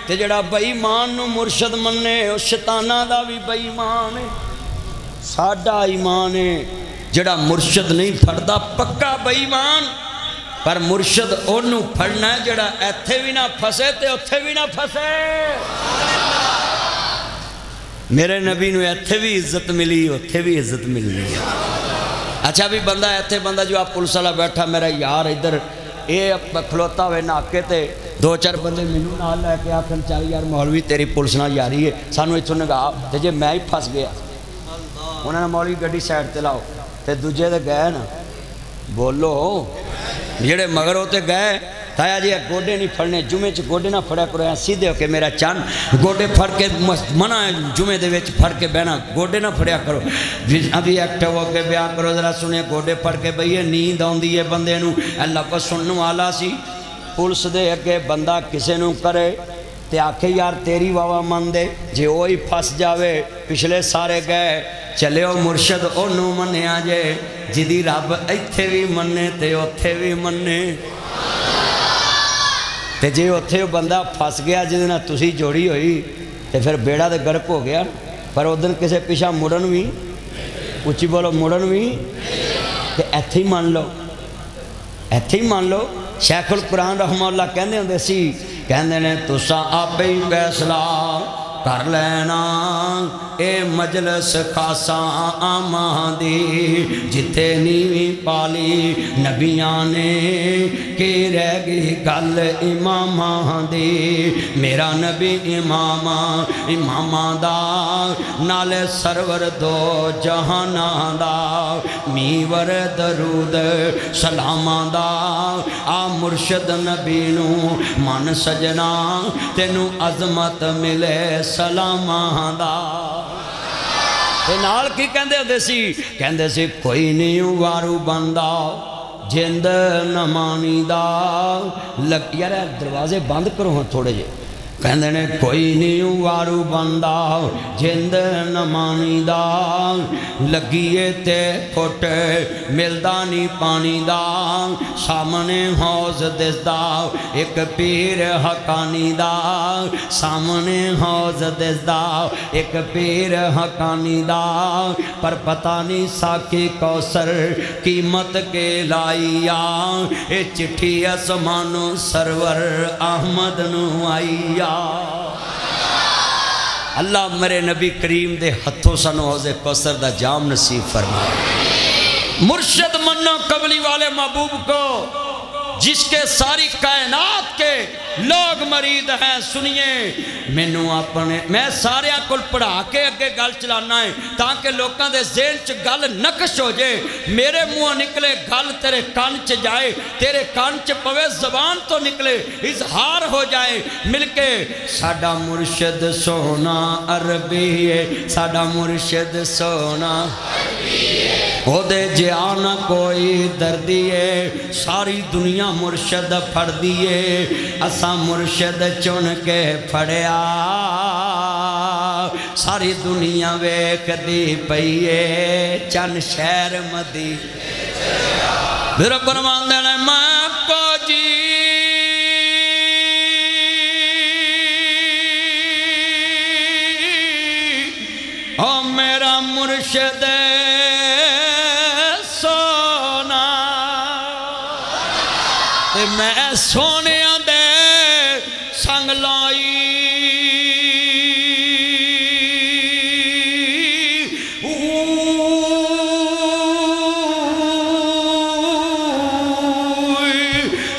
تے جیڑا بے ایمان نو مرشد مننے او شیطاناں دا بھی بے ایمان ہے ساڈا ایمان ہے جیڑا مرشد نہیں پڑھدا پکا بے ایمان پر مرشد انہوں پڑھنا ہے جڑا ایتھے بھی نہ پھسے تے اتھے بھی نہ پھسے میرے نبی نو ایتھے بھی عزت ملی اتھے بھی عزت ملی اچھا بھی بندہ ایتھے بندہ جو آپ پولیس والا بیٹھا میرا یار ادھر اے کھلوتا ہوئے ناکے تے دو چار بندے مینوں نال لے کے آکھن چل یار مولوی تیری پولیس نال یاری ہے سانو اتھوں نگاہ تے جے میں ہی پھس گیا انہوں نے مولوی گڈی سائڈ تے لاؤ تے دوجے تے گئے نا بولو جڑے مگر ہوتے گئے تایا جی گوڑے نہیں پھڑنے جمعے چ گوڑے نہ پھڑیا کرو سیدھے ہو کے میرا چند گوڑے پھڑ کے منع ہے جمعے دے وچ پھڑ کے بہنا گوڑے نہ پھڑیا کرو ابھی ایکٹو ہو کے بیان کرو ذرا سنے گوڑے پھڑ کے بھئی نیند آندی ہے بندے نو اللہ کو سننے والا سی پولیس دے اگے بندہ کسے نو کرے تے آکھے یار تیری واوا من دے جے وہی پھس جاوے پچھلے سارے گئے چلے ہو مرشد انہوں مننے آجے جدی رب ایتھے بھی مننے تے اتھے بھی مننے تے جے اتھے بندہ پھس گیا جدنا تسی جوڑی ہوئی تے پھر بیڑا دے گرک ہو گیا پر ادھر کسے پیشا مڑن بھی اچھی بولو مڑن بھی تے ایتھے ہی مان لو ایتھے ہی مان لو شیخ القرآن رحمہ اللہ کہندے ہوں دے سی کہندے نے تسا آپ ہی فیصلہ کر لینا اے مجلس خاصا آماں دی جتے نیوی پالی نبیاں نے کی رہ گئی گل اماماں دی میرا نبی اماماں دا نال سرور دو جہاناں دا میور درود سلاماں دا آ مرشد نبی نو من سجنا تینو عظمت ملے سلاماں دا نال کی کہندے ہوتے سی کہندے سی کوئی نہیں وارو بندہ جند نمانی دا یار دروازے بند کرو ہاں تھوڑے جے کہندے نے کوئی نہیں وارو بندہ جند نمانی دا لگیے تے پھٹ ملدانی پانی دا سامنے حوض دس دا ایک پیر حقانی دا سامنے حوض دس دا ایک پیر حقانی دا پر پتہ نہیں ساکی کوثر قیمت کے لائیا اے چٹھی اسمانو سرور احمد نو آئیا اللہ میرے نبی کریم دے ہتھوں سنو حوض کوثر دا جام نصیب فرمائے مرشد منو قبلی والے محبوب کو جس کے ساری کائنات کے لوگ مرید ہیں، سنیے میں سارے کل پڑھا کے اگے گل چلانا ہے تاکہ لوگوں دے ذہن چ گل نقش ہو جائے، میرے منہ نکلے گل تیرے کان چ جائے، تیرے کان چ پوے زبان تو نکلے اظہار ہو جائے، مل کے ساڈا مرشد سونا عربی ہے، ساڈا مرشد سونا او دے جانا کوئی دردی ہے، ساری دنیا مرشد پھڑ دیے، اساں مرشد چن کے پھڑیا، ساری دنیا ویکھ دی پئیے چند شہر مدی میرا فرمان دینا میں کو جی او میرا مرشد سونا تے میں سونے دے سنگ لائی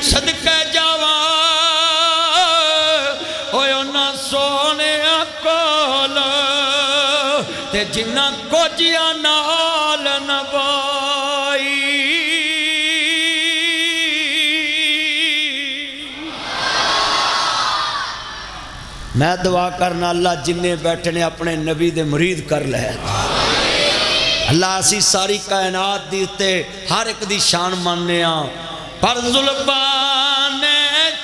صدقہ جاوا اوہ نا سونے کول تے جنہ کو جیا نال نبائی میں دعا کرنا اللہ جنہیں بیٹھنے اپنے نبی دے مرید کر لے اللہ اسی ساری کائنات دیتے ہر ایک دی شان ماننے آن پر ظلبان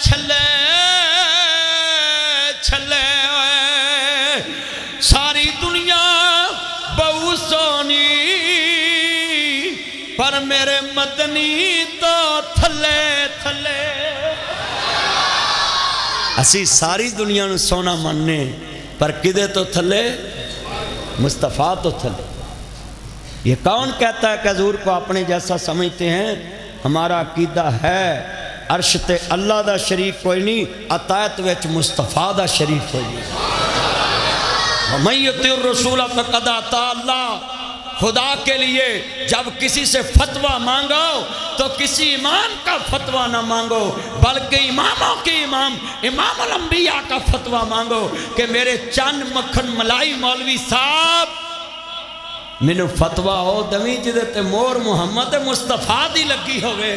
چھلے چھلے ساری دنیا بہو سونی پر میرے مدنی تو تھلے تھلے اسی ساری دنیا نے سونا ماننے پر کدے تو تھلے مصطفیٰ تو تھلے یہ کون کہتا ہے کہ حضور کو اپنے جیسا سمجھتے ہیں ہمارا عقیدہ ہے عرش تے اللہ دا شریک کوئی نہیں عطایت وچ مصطفیٰ دا شریک کوئی نہیں وَمَن يُطِعِ الرَّسُولَ فَقَدْ أَطَاعَ اللَّهَ خدا کے لیے جب کسی سے فتویٰ مانگو تو کسی امام کا فتویٰ نہ مانگو بلکہ اماموں کے امام الانبیاء کا فتویٰ مانگو کہ میرے چند مکھن ملائی مولوی صاحب مینوں فتویٰ ہو دویں جدے تے مور محمد مصطفیٰ دی لگی ہوئے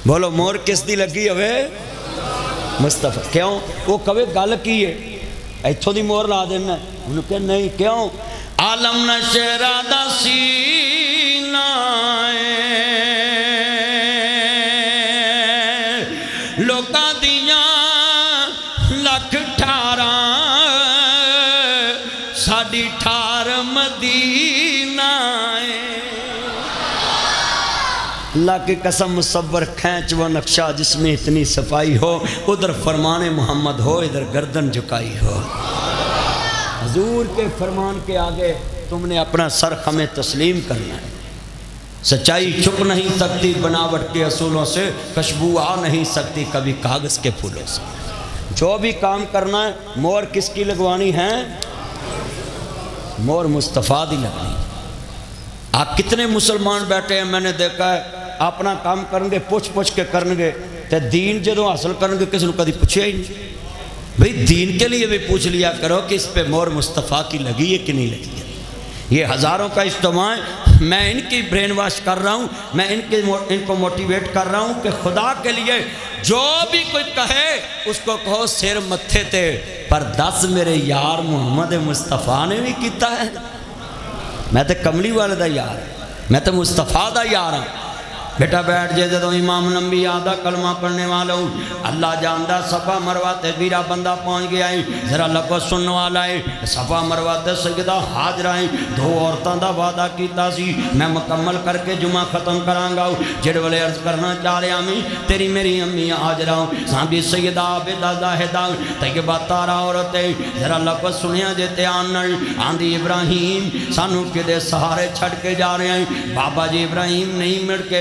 بولو مور کس دی لگی ہوئے مصطفیٰ کیوں وہ کبھی گل کی ہے ایتھوں دی مور لا دینا انہوں کہ نہیں کیوں عالم نشرہ دا سینہ لوکاں دیاں لکھ ٹھارہ ساڑی ٹھار مدینہ اللہ کی قسم مصور کھینچ وہ نقشہ جس میں اتنی صفائی ہو ادھر فرمان محمد ہو ادھر گردن جھکائی ہو حضور کے فرمان کے آگے تم نے اپنا سر ہمیں تسلیم کرنا ہے سچائی چھپ نہیں سکتی بناوٹ کے اصولوں سے خوشبو آ نہیں سکتی کبھی کاغذ کے پھولوں سے جو بھی کام کرنا ہے مور کس کی لگوانی ہے مور مصطفیٰ دی لگنی آپ کتنے مسلمان بیٹھے ہیں میں نے دیکھا ہے اپنا کام کرنگے پوچھ کے کرنگے تے دین جدوں حاصل کرنگے کس نے کدھی پوچھے ہی نہیں بھئی دین کے لیے بھی پوچھ لیا کرو کہ اس پہ مور مصطفیٰ کی لگی ہے کہ نہیں لگی ہے یہ ہزاروں کا اجتماع ہے میں ان کی برین واش کر رہا ہوں میں ان کو موٹیویٹ کر رہا ہوں کہ خدا کے لیے جو بھی کوئی کہے اس کو کہو سیر متھے تے پر دس میرے یار محمد مصطفیٰ نے بھی کیتا ہے میں تے کملی والے دا یار میں تے مصطفیٰ دا یار ہوں بیٹا بیٹھ جے جدوں امام نبی آدھا کلمہ پڑھنے والا ہوں اللہ جاندہ صفا مروہ تے بیرہ بندہ پہنچ گیا ہے ذرا لگو سننے والا ہے صفا مروہ تے سجدہ حاضرہ ہیں دو عورتاں دا وعدہ کیتا سی میں مکمل کر کے جمعہ ختم کرانگا ہوں جڑ والے عرض کرنا چاہ رہے ہیں تیری میری امی حاضرہ ہوں صحابی سیدہ عابدہ زاہدہ طیبہ تارہ عورتیں ذرا لگو سنیا جیتے آنن آندھی ابراہیم سانو کے دے سہارے چھڑ کے جا رہے ہیں بابا جی ابراہیم نہیں مڑ کے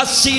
80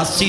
80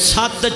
7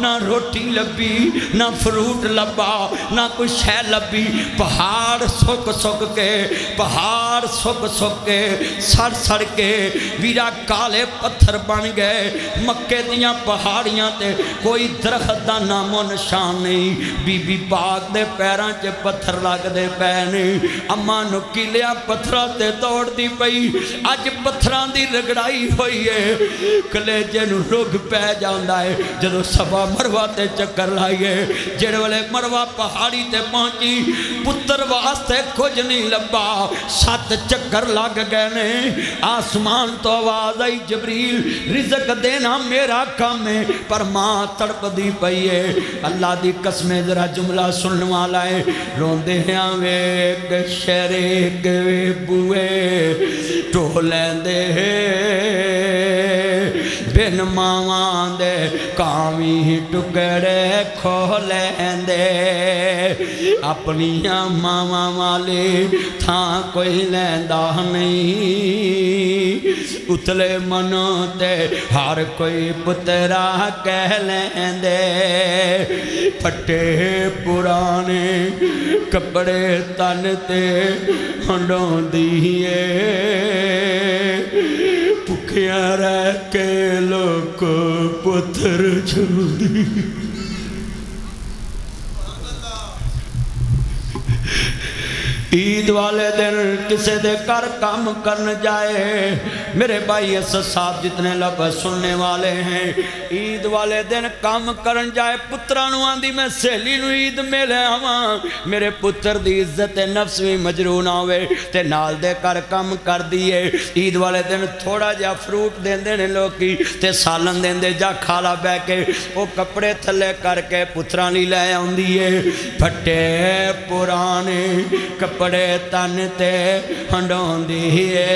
نہ روٹی لبی، نہ فروٹ لبا، نہ کوئی شے لبی۔ پہاڑ سک سک کے، پہاڑ سک سک کے، سڑ سڑ کے ویرا کالے پتھر بن گئے۔ مکے دیاں پہاڑیاں تے کوئی درخت دا نام و نشان نہیں۔ بی بی پاک دے پیراں چے پتھر لگ دے پینے، اماں نو کلیا پتھراں تے دوڑ دی پئی۔ اج پتھران دی رگڑائی ہوئی ہے، کلیجے نو رگ پہ جاندہ ہے۔ جدو صفا مروہ تے چکر لائیے، جڑ والے مروہ پہاڑی تے پہنچی، پتر واسطے کچھ نہیں لبا، 7 چکر لگ گئے نے۔ آسمان تو آواز آئی، جبریل رزق دینا میرا کام ہے، پر ماں تڑپ دی پئی ہے۔ اللہ دی قسمیں ذرا جملہ سننے والا ہے، روندے ہیں ویک شریک بوئے ٹولیں دے بن ماوان دے کامی ٹکڑے کھولیں دے۔ اپنیاں ماوان والے تھاں کوئی لیندہ نہیں، اتلے منوں تے ہر کوئی پترہ کہہ لیں دے۔ پھٹے پرانے کپڑے تن تے ہنڈوں دیئے، پکھیاں رہ کے لوگ پتھر چھوڑی۔ عید والے دن کسے دے کر کام کرن جائے، میرے بھائی اسد صاحب جتنے لفظ سننے والے ہیں، عید والے دن کام کرن جائے، پترانو آندی میں سہلی نو عید میلے آواں، میرے پتر دی عزت نفس بھی مجروح نہ ہوئے تے نال دے کر کام کر دیئے۔ عید والے دن تھوڑا جا فروٹ دین دینے لوگی تے سالن دین دے جا کھالا بے کے، وہ کپڑے تھلے کر کے پترانی لے آن دیئے۔ پھٹے پرانے کپڑے تن تے ہنڈوں دیئے،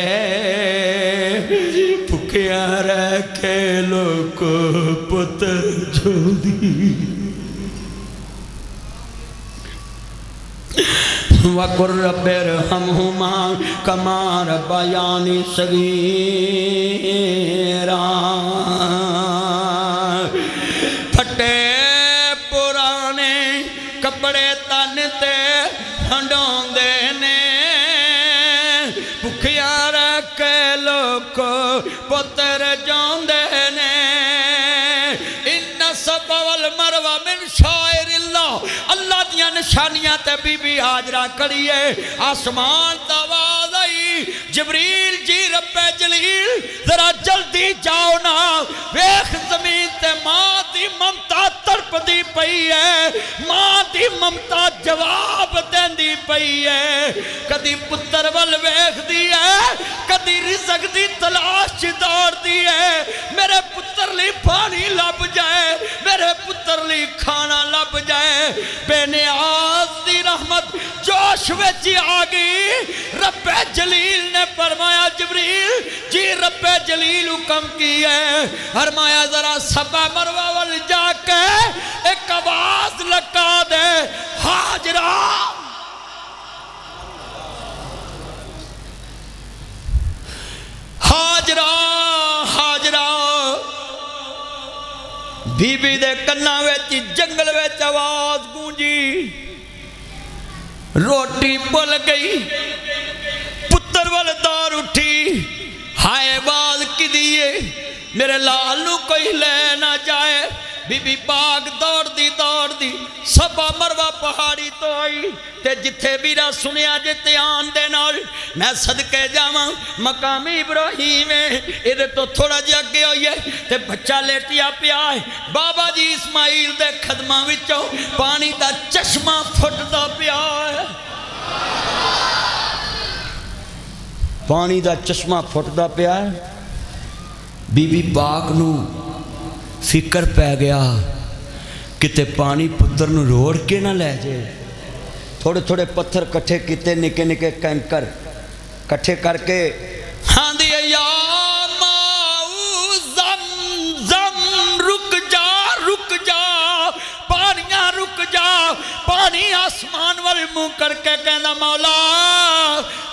پکھیاں رہ کے لوگ پتر چھوڑی۔ وَقُرْ رَبِّ ارْحَمْهُمَا كَمَا رَبَّيَانِي صَغِيرًا۔ پھٹے پرانے کپڑے تن تے ہنڈوں دینے، پکھیاں رکھ کے لوگ پتر جون دینے۔ اِنَّ صفا والمروہ من شعائر اللہ، اللہ دیاں نشانیاں تے بی بی حاجرہ کریے۔ آسمان تاواز آئی، جبریل جی رب جلیل ذرا جلدی جاؤ نا، ویخ زمین تے ماں دی ممتا تڑپ دی پئی ہے، ماں دی ممتا جواب دین دی پئی ہے۔ کدی پتر ول ویخ دی ہے، کدی رزق دی تلاش دوڑ دی ہے۔ میرے پتر لی پانی لب جائے، میرے پتر لی کھانا لب جائے۔ بے نیاز دی رحمت جوش وچی آگئی۔ رب جلیل نے فرمایا جبریل جی رب جلیل حکم کی ہے، فرمایا ذرا صفا مروہ وال جا کے ایک آواز لگا دے، حاجرہ حاجرہ حاجرہ۔ بی بی دے کناں وچ جنگل وچ آواز گونجی، روٹی بھول گئی، پتر وال دار اٹھی، ہائے باز کی دیئے میرے لال نو کوئی لے نہ جائے۔ بی بی پاک دوڑ دی صفا مروہ پہاڑی تو آئی تے جتھے بیرا سنیا جتے آن دے نال میں صدقے جاواں مقام ابراہیم ہے، ادھے تو تھوڑا جی اگے ہوئی ہے تے بچہ لیٹیا پیا ہے۔ بابا جی اسماعیل دے خدمہ وچوں پانی دا چشمہ پھٹ دا پیا ہے، پانی دا چشمہ پھٹ دا پیا ہے۔ بی بی پاک نو فکر پہ گیا کتے پانی پتر نو روڑ کے نہ لے جائے۔ تھوڑے تھوڑے پتھر کٹھے کتے نکے نکے کینکر کٹھے کر کے ہاں دیئے یا ماؤ زم رک جا پانیاں رک جا۔ پانی آسمان وال منہ کر کے کہنا مولا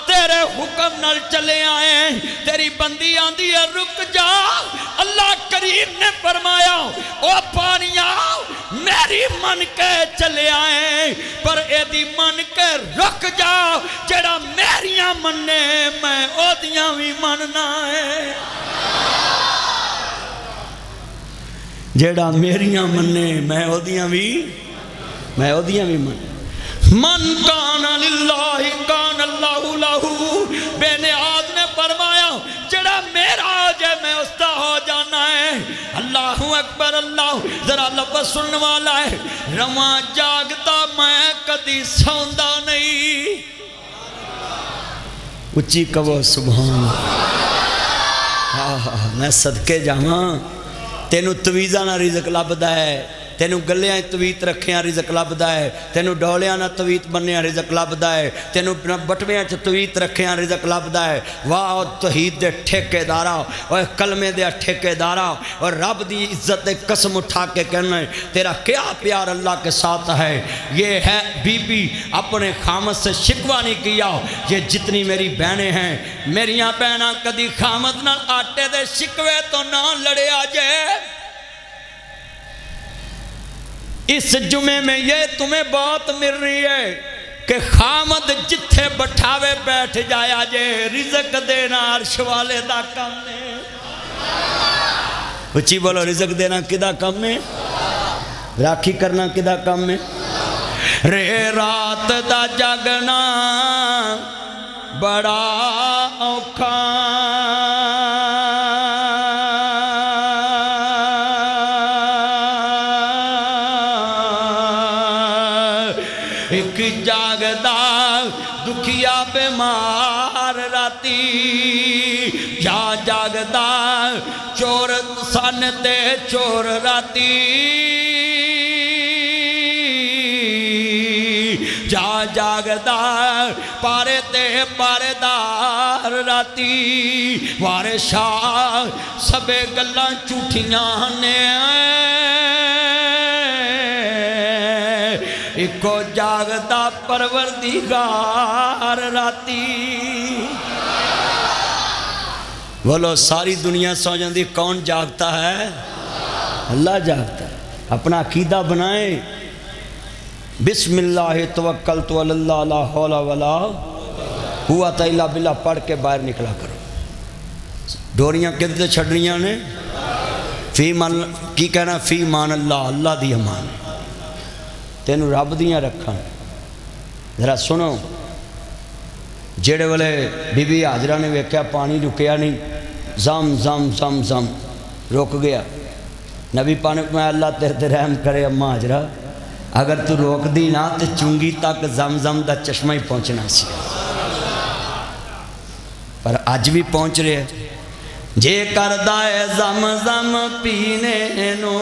تیرے حکم نال چلے آئیں، تیری بندی آندی ہے رک جا۔ اللہ کریم کریم نے فرمایا او پانیاں میری من کے چلے آئیں پر ایدی من کے رک جا جڑا میریاں مننے میں او دیاں بھی مننا ہے جڑا میریاں مننے میں او دیاں بھی من کان للہ کان اللہ لہو بے نیاز نے فرمایا جڑا میرا آجے میں اس کا ہو جانا ہے اللہ اکبر اللہ ذرا لفظ سننے والا ہے رواں جاگتا میں کدی سوندا نہیں اچھی کہو سبحان اللہ میں صدقے جاواں تینوں تویزہ نہ رزق لبدا ہے تینوں گلیاں تویت رکھیاں رزق لبدا ہے تینوں ڈولیاں نہ تویت بنیاں رزق لبدا ہے تینوں بٹویاں تویت رکھیاں رزق لبدا ہے واہ توحید دے ٹھیکے دارا اور کلمے دے ٹھیکے دارا اور رب دی عزت دے قسم اٹھا کے کہنا ہے تیرا کیا پیار اللہ کے ساتھ ہے یہ ہے بی بی اپنے خامد سے شکوہ نہیں کیا یہ جتنی میری بہنیں ہیں میریاں بہناں کدی خامد نہ آٹے دے شکوے تو نہ لڑے آجے اس جمعے میں یہ تمہیں بات مل رہی ہے کہ خامد جتھے بٹھاوے بیٹھ جایا جے رزق دینا عرش والے دا کم ہے اچھی بولو رزق دینا کدا کم ہے راکھی کرنا کدا کم ہے رے رات دا جگنا بڑا اوکھا ایک جاگدا دکھیا بیمار راتی یا جاگدا چور سن تے چور راتی جا جاگدا پارے تے پارے دار راتی وارے شاہ سبے گلاں چوٹھیاں نے ایکو جاگتا پروردگار راتی بولو ساری دنیا سو جاندی کون جاگتا ہے اللہ جاگتا ہے اپنا عقیدہ بنائیں بسم اللہ توکلت علی اللہ لا حول ولا قوت الا باللہ پڑھ کے باہر نکلا کرو ڈوریاں کدھے چھڑ رہیاں نے فی مان کی کہنا فی مان اللہ اللہ دی امان تینوں رب دیاں رکھاں ذرا سنو جیڑے والے بی بی حاجرہ نے ویکھیا پانی رکیا نہیں زم زم زم زم رک گیا نبی پاک میں اللہ تیرے رحم کرے اماں حاجرہ اگر تو روک دی نا تو چونگی تک زم زم دا چشمہ ہی پہنچنا سی پر آج بھی پہنچ رہے ہیں جے کردہ زم زم پینے نو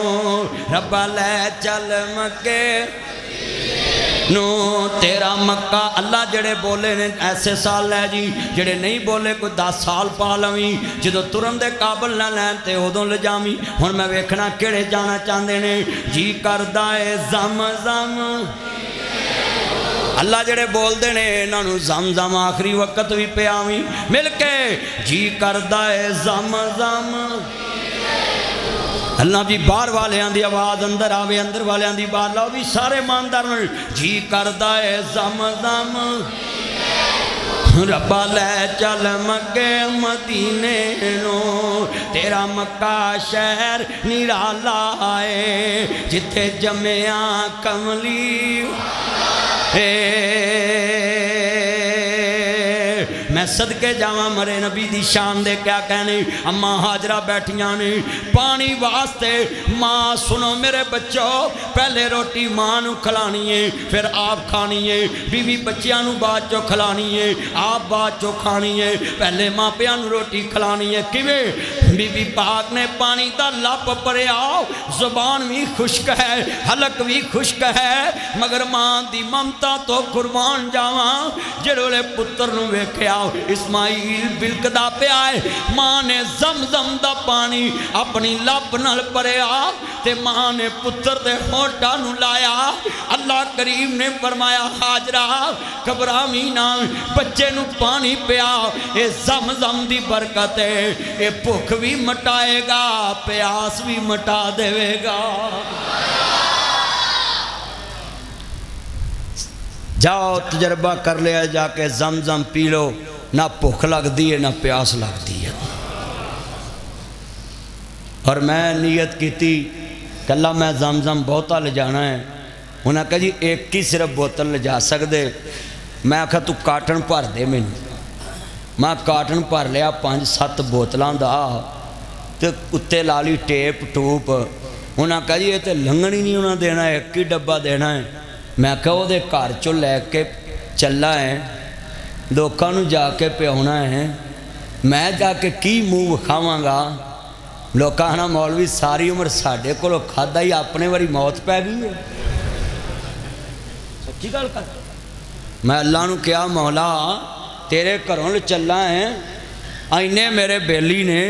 رب لے چل مکے نو تیرا مکہ اللہ جڑے بولے نے ایسے سال لے جی جڑے نہیں بولے کوئی 10 سال پا لویں جدو ترن دے قابل نہ لین تے ادوں لے جاویں ہن میں ویکھنا کیڑے جانا چاہندے نے جی کردہ زم زم اللہ جڑے بول دے نے انہاں نو زم زم آخری وقت بھی پیاویں مل کے جی کردہ زم زم اللہ بھی باہر والے آن دی آواز اندر آوے اندر والے آن دی باہر لاؤ بھی سارے ماندار جی کردہ زم زم ربا لے چل مکے مدینے نو تیرا مکہ شہر نرالا آئے جتے جمعیاں کملی میں صدقے جاواں مرے نبی دی شان دے کیا کہنے اماں حاجرہ بیٹھیاں نے پانی واسطے ماں سنو میرے بچوں پہلے روٹی ماں نو کھلانی ہے پھر آپ کھانی ہے بی بی بچیاں نو بعد چو کھلانی ہے آپ بعد چو کھانی ہے پہلے ماں پیاں نو روٹی کھلانی ہے کیویں بی بی پاک نے پانی دا لپ پرے آؤ زبان بھی خشک ہے حلق بھی خشک ہے مگر ماں دی ممتا تو قربان جاواں جڑولے پتر نو ویکھیا اسماعیل بلکدا پہ آئے ماں نے زمزم دا پانی اپنی لب نال پریا تے ماں نے پتر دے ہونٹاں نو لایا اللہ کریم نے فرمایا ہاجرہ گھبراویں نہ بچے نو پانی پیا اے زمزم دی برکت ہے اے بھوک بھی مٹائے گا پیاس بھی مٹا دے گا جاؤ تجربہ کر لیا جا کے زمزم پی لو نہ بھوک لگ دی ہے نہ پیاس لگ دی ہے اور میں نیت کی تھی کہ اللہ میں زمزم بہتا لے جانا ہے انہوں نے کہا جی ایک ہی صرف بوتل لے جا سکتے میں کہا تو کارٹن پھر دے میں کارٹن پھر لیا 5-7 بوتلاں دا تے اتے لالی ٹیپ ٹوپ انہوں نے کہا جی یہ تے لنگن ہی نہیں انہوں نے دینا ہے ایک ہی ڈبہ دینا ہے میں کہا وہ دے گھر چو لے کے چلا ہے لوکاں نو جا کے پیونا ہے میں جا کے کی منہ کھاواں گا لوکاں نا مولوی ساری عمر ساڈے کولوں کھادا ہی اپنے واری موت پی گئی ہے سچی گل کر میں اللہ نو کیا مولا تیرے گھروں لے چلا ہے اینے میرے بیلی نے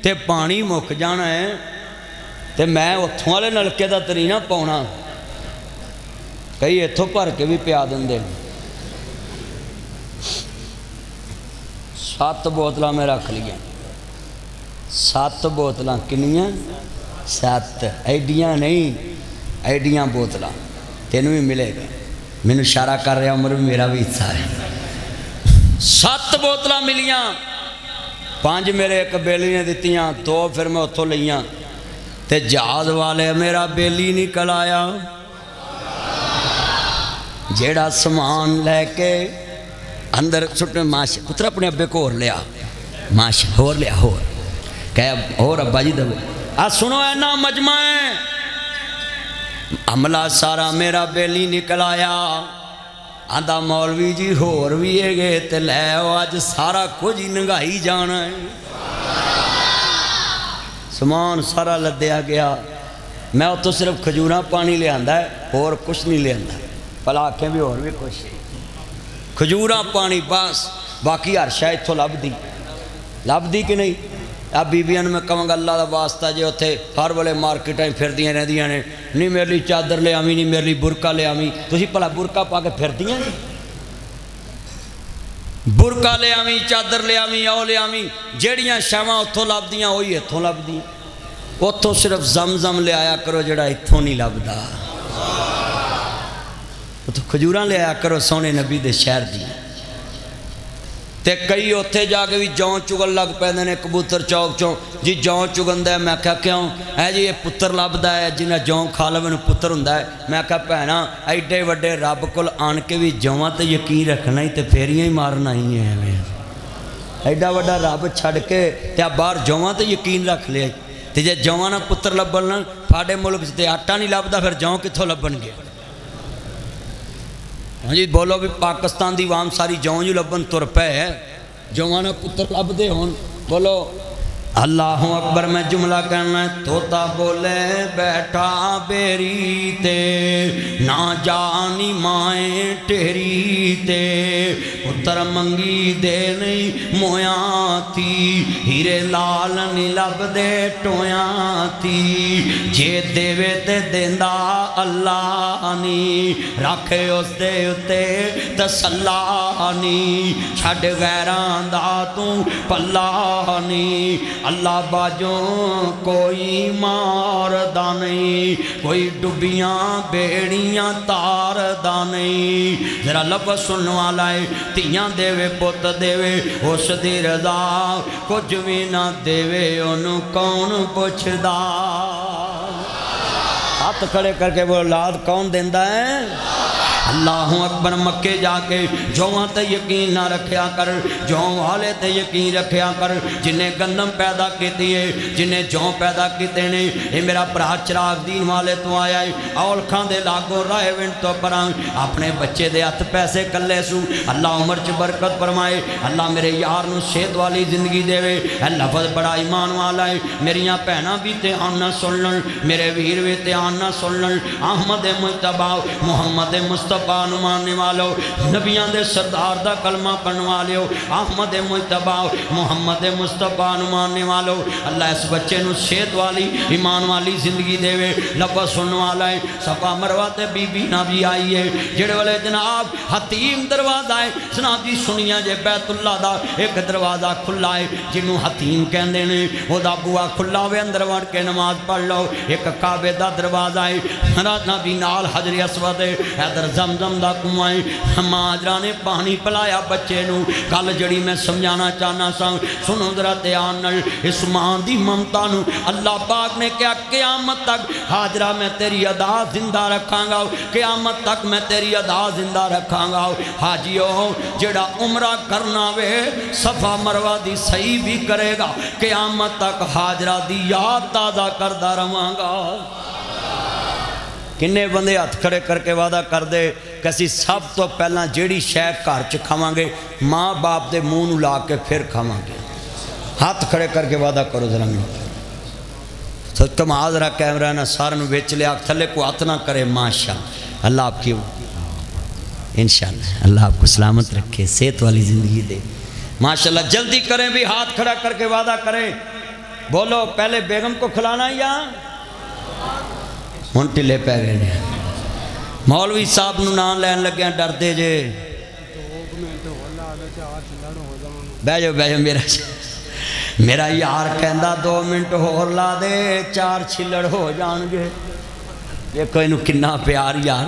تے پانی مک جانا ہے تے میں اتھوں والے نلکے دا تری نہ پاؤنا کئی اتھوں بھر کے بھی پیا دیں 7 بوتلاں میں رکھ لیا 7 بوتلاں کنیاں 7 ایڈیاں نہیں ایڈیاں بوتلاں تینوں بھی ملے گا میں نے اشارہ کر رہا عمر میرا بھی حصہ ہے 7 بوتلاں ملیاں 5 میرے ایک بیلی نے دیتیاں 2 پھر میں اتھوں لیاں تے جہاز والے میرا بیلی نکل آیا جیڑا سامان لے کے اندر سٹنے ماشا پتر اپنے ابے کو اور لیا ماشا ہور لیا ہور کہا اور ابا جی دو سنو اے نا مجمع ہے عملہ سارا میرا بیلی نکل آیا آدھا مولوی جی ہور بھی ہے گے تے لے آج سارا کچھ ہی نگاہی جانا ہے سامان سارا لدیا گیا میں تو صرف کھجوراں پانی لے آندا ہے اور کچھ نہیں لے آندا پلا آنکھیں بھی اور بھی کچھ کھجوراں پانی بس باقی ہر شاید تو لب دی کہ نہیں اب بیبیاں میں کہوں گا اللہ دا واسطہ جے ہوتے ہر والے مارکیٹیں پھر دیاں رہ دیاں نے نہیں میرے لی چادر لے آمی نہیں میرے لی برکہ لے آمی تسی پلا برکہ پا کے پھر دیاں برکہ لے آمی چادر لے آمی او لے آمی جیڑیاں شاواں اتھوں لب دیاں ہوئی اتھوں لب دیاں اتھوں صرف زمزم لے آیا کرو جڑا اتھوں نہیں لب دا تو کھجوراں لے آیا کرو سونے نبی دے شہر دی تے کئی اتھے جا کے بھی جون چگل لگ پیندے نے کبوتر چوک چوں جی جون چگندہ ہے میں کہا کیوں اے جی یہ پتر لبدا ہے جنہیں جون کھالا میں پتر ہوندا ہے میں کہا پہنا ایڈے وڈے رب کول آن کے بھی جواں تے یقین رکھنا ہی تے پھیریاں ہی مارنا ہی ہے ہمیں ایڈا وڈا رب چھڑ کے تے باہر جواں تے یقین رکھ لیا تے جے جواں نہ پتر لبن پھاڑے ملک تے آٹا نہیں لبدا پھر جون کتھوں لبن گے ہاں جی بولو بھی پاکستان دی عوام ساری جون جو لبن تر پہ ہے جوانا پتر لب دے ہون بولو اللہ اکبر میں جملہ کرنا ہے توتا بولے بیٹھا بیری تے نہ جانی مائیں ٹیری تے پتر منگی دے نہیں مویاں تھی ہیرے لال نہیں لب دے ٹویاں تھی جے دیوے تے دیندہ اللہ نی رکھے اس دے اتے تسلہ نی چھڑ غیران دا تو پلہ نی اللہ باجوں کوئی مار دا نہیں کوئی ڈبیاں بیڑیاں تار دا نہیں ذرا لفظ سننے والا ہے تیاں دیوے پوت دیوے اس دی رضا کچھ بھی نہ دیوے انہوں کون پوچھ دا ہاتھ کھڑے کر کے وہ اولاد کون دیندہ ہے اللہ اکبر مکے جا کے جوہاں تے یقین نہ رکھیا کر جوہاں والے تے یقین رکھیا کر جنہیں گندم پیدا کیتی ہے جنہیں جوہاں پیدا کیتے نے اے میرا برا چراغ دین والے تو آیا ہے اول کھان دے لاگو رائے ون تو پران اپنے بچے دے ہاتھ پیسے کلے سو اللہ عمر چ برکت فرمائے اللہ میرے یار نو صحت والی زندگی دے وے اے لفظ بڑا ایمان والا ہے میریاں بہناں بھی دھیان نہ سن لن میرے ویر بھی دھیان نہ سن لن احمد مجتبی محمد مصطفیٰ مصطفیٰ نو ماننے والو نبیان دے سردار دا کلمہ پڑھنے والیو احمد مجتبہ محمد مصطفیٰ نو ماننے والو اللہ اس بچے نو صحت والی ایمان والی زندگی دے وے لفظ سننے والا ہے صفا مروہ تے بی بی نہ بھی آئی ہے جڑے والے جناب حتیم دروازہ ہے جناب جی سنیا جے بیت اللہ دا ایک دروازہ کھلا ہے جنہوں حتیم کہندے نے وہ دا بوا کھلا ہوئے اندر وڑ کے نماز پڑھ لو ایک کعبے دا دروازہ ہے حضرت نبی نال حجر اسود ہے ادھر زمزم دا کنواں ہے ماجرا نے پانی پلایا بچے نو کل جڑی میں سمجھانا چاہنا سا سنو ذرا دھیان نال اس ماں دی ممتا نو اللہ پاک نے کیا قیامت تک حاجرہ میں تیری ادا زندہ رکھاں گا قیامت تک میں تیری ادا زندہ رکھاں گا حاجیو جڑا عمرہ کرنا وے صفا مروہ دی صحیح بھی کرے گا قیامت تک حاجرہ دی یاد تازہ کردہ رہاں گا کنے بندے ہاتھ کھڑے کر کے وعدہ کر دے کسی سب تو پہلا جیڑی شے گھر چ کھاواں گے ماں باپ دے منہ نو لا کے پھر کھاواں گے ہاتھ کھڑے کر کے وعدہ کرو ذرا میں تو تم آذرہ کیمرہ نہ سارا نو بیچ لیا تھلے کو ہاتھ نہ کرے ماشاءاللہ اللہ آپ کی انشاءاللہ اللہ آپ کو سلامت رکھے صحت والی زندگی دے ماشاءاللہ جلدی کریں بھی ہاتھ کھڑا کر کے وعدہ کریں بولو پہلے بیگم کو کھلانا یا ہن ٹلے پہ گئے ہیں مولوی صاحب نو نام لین لگے ڈر دے جے بہ جاؤ میرا یار کہندہ 2 منٹ ہور لا دے 4 چھلڑ ہو جان گے دیکھو انہوں کنہ پیار یار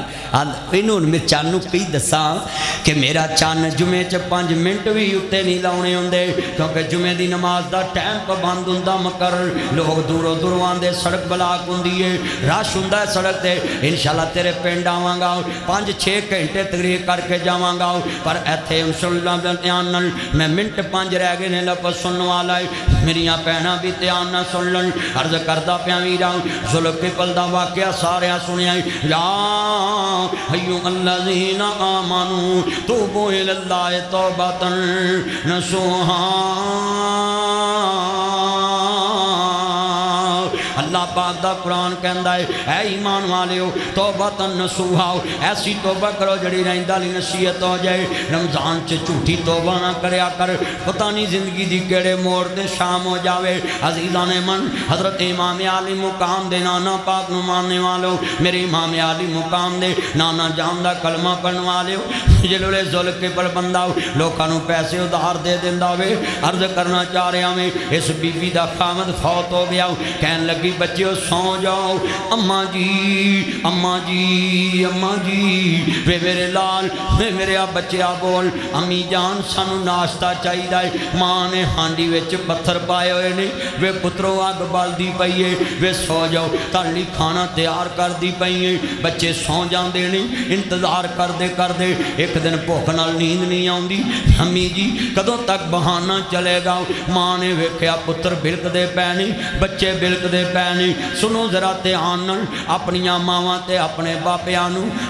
انہوں میں چانوں کئی دساں کہ میرا چان جمعے 5 منٹ بھی اتے نہیں لاؤنے ہوندے کیونکہ جمعے دی نماز دا ٹائم پہ بند ہوندہ مقرر لوگ دوروں دروان دے سڑک بلاک ہوندی ہے راش ہوندہ ہے سڑک دے انشاءاللہ تیرے پینڈ آواں گا 5-6 گھنٹے تقریر کر کے جاواں گا پر ایتھے انشاءاللہ بنتیان میں منٹ 5 رہ گئے نے لفظ سننے والا ہے میریاں پہنا بھی تیان نہ سن لن عرض کردہ پیامی راؤں ظلم کے پلدہ واقعہ سارے سنیا یا حیو الذین آمنوا توبوا الی اللہ توبۃ نصوحا اللہ پاک دا قرآن کہندہ ہے اے ایمان والے ہو توبہ نصوحا ہو ایسی توبہ کرو جڑی رہندہ لی نصیحت ہو جائے رمضان چے جھوٹی توبہ نہ کریا کر پتہ نہیں زندگی دی کیڑے موڑ دے شام ہو جاوے عزیزان من حضرت امام علی مقام دے نانا پاک نو ماننے والو میرے امام علی مقام دے نانا جاندہ کلمہ پڑھنے والے ہو جلولے ظلم کے پر بندہ ہو لوکانوں پیسے ادھار دے دیندہ ہوئے عرض کرنا چاہ رہے ہمیں اس بی بی دا خامد فوت ہو گیا ہو کہن لگی بچیو سو جاؤ اماں جی اماں جی اماں جی وے میرے لال وے میرے بچے بول امی جان سانو ناشتہ چاہی دائے ماں نے ہانڈی ویچ پتھر پائے ہوئے نے وے پتروں آگ بال دی پئیے وے سو جاؤ تالی کھانا تیار کر دی پئیے بچے سو جان دینے انتظار کر دے ایک دن بھوکنا نیند نہیں آن دی امی جی کدوں تک بہانہ چلے گا ماں نے ویکھیا پتر بلک دے پینے بچے بلک دے پینے سنو ذرا دھیان اپنیاں ماواں تے اپنے